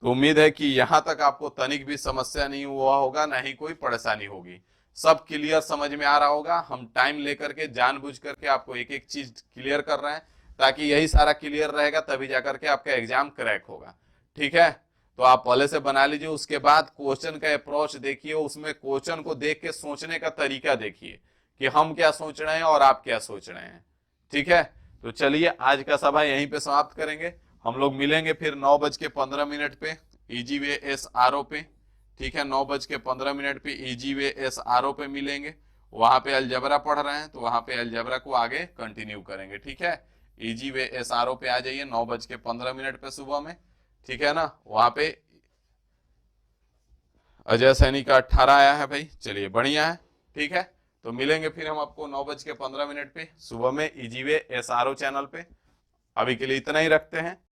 तो उम्मीद है कि यहां तक आपको तनिक भी समस्या नहीं हुआ होगा, ना ही कोई परेशानी होगी, सब क्लियर समझ में आ रहा होगा। हम टाइम लेकर के जानबूझ करके आपको एक एक चीज क्लियर कर रहे हैं, ताकि यही सारा क्लियर रहेगा तभी जाकर के आपका एग्जाम क्रैक होगा। ठीक है, तो आप पहले से बना लीजिए, उसके बाद क्वेश्चन का अप्रोच देखिए, उसमें क्वेश्चन को देख के सोचने का तरीका देखिए कि हम क्या सोच रहे हैं और आप क्या सोच रहे हैं। ठीक है, तो चलिए आज का सभा यहीं पे समाप्त करेंगे। हम लोग मिलेंगे फिर 9:15 पे easy way S R O पे। ठीक है, 9:15 पे easy way S R O पे मिलेंगे। वहां पे अलजबरा पढ़ रहे हैं तो वहां पे अलजबरा को आगे कंटिन्यू करेंगे। ठीक है, easy way S R O पे आ जाइए 9:15 पे सुबह में। ठीक है ना, वहां पे अजय सैनी का 18 आया है भाई, चलिए बढ़िया है। ठीक है, तो मिलेंगे फिर हम आपको 9:15 पे सुबह में easy way S R O channel पे। अभी के लिए इतना ही रखते हैं।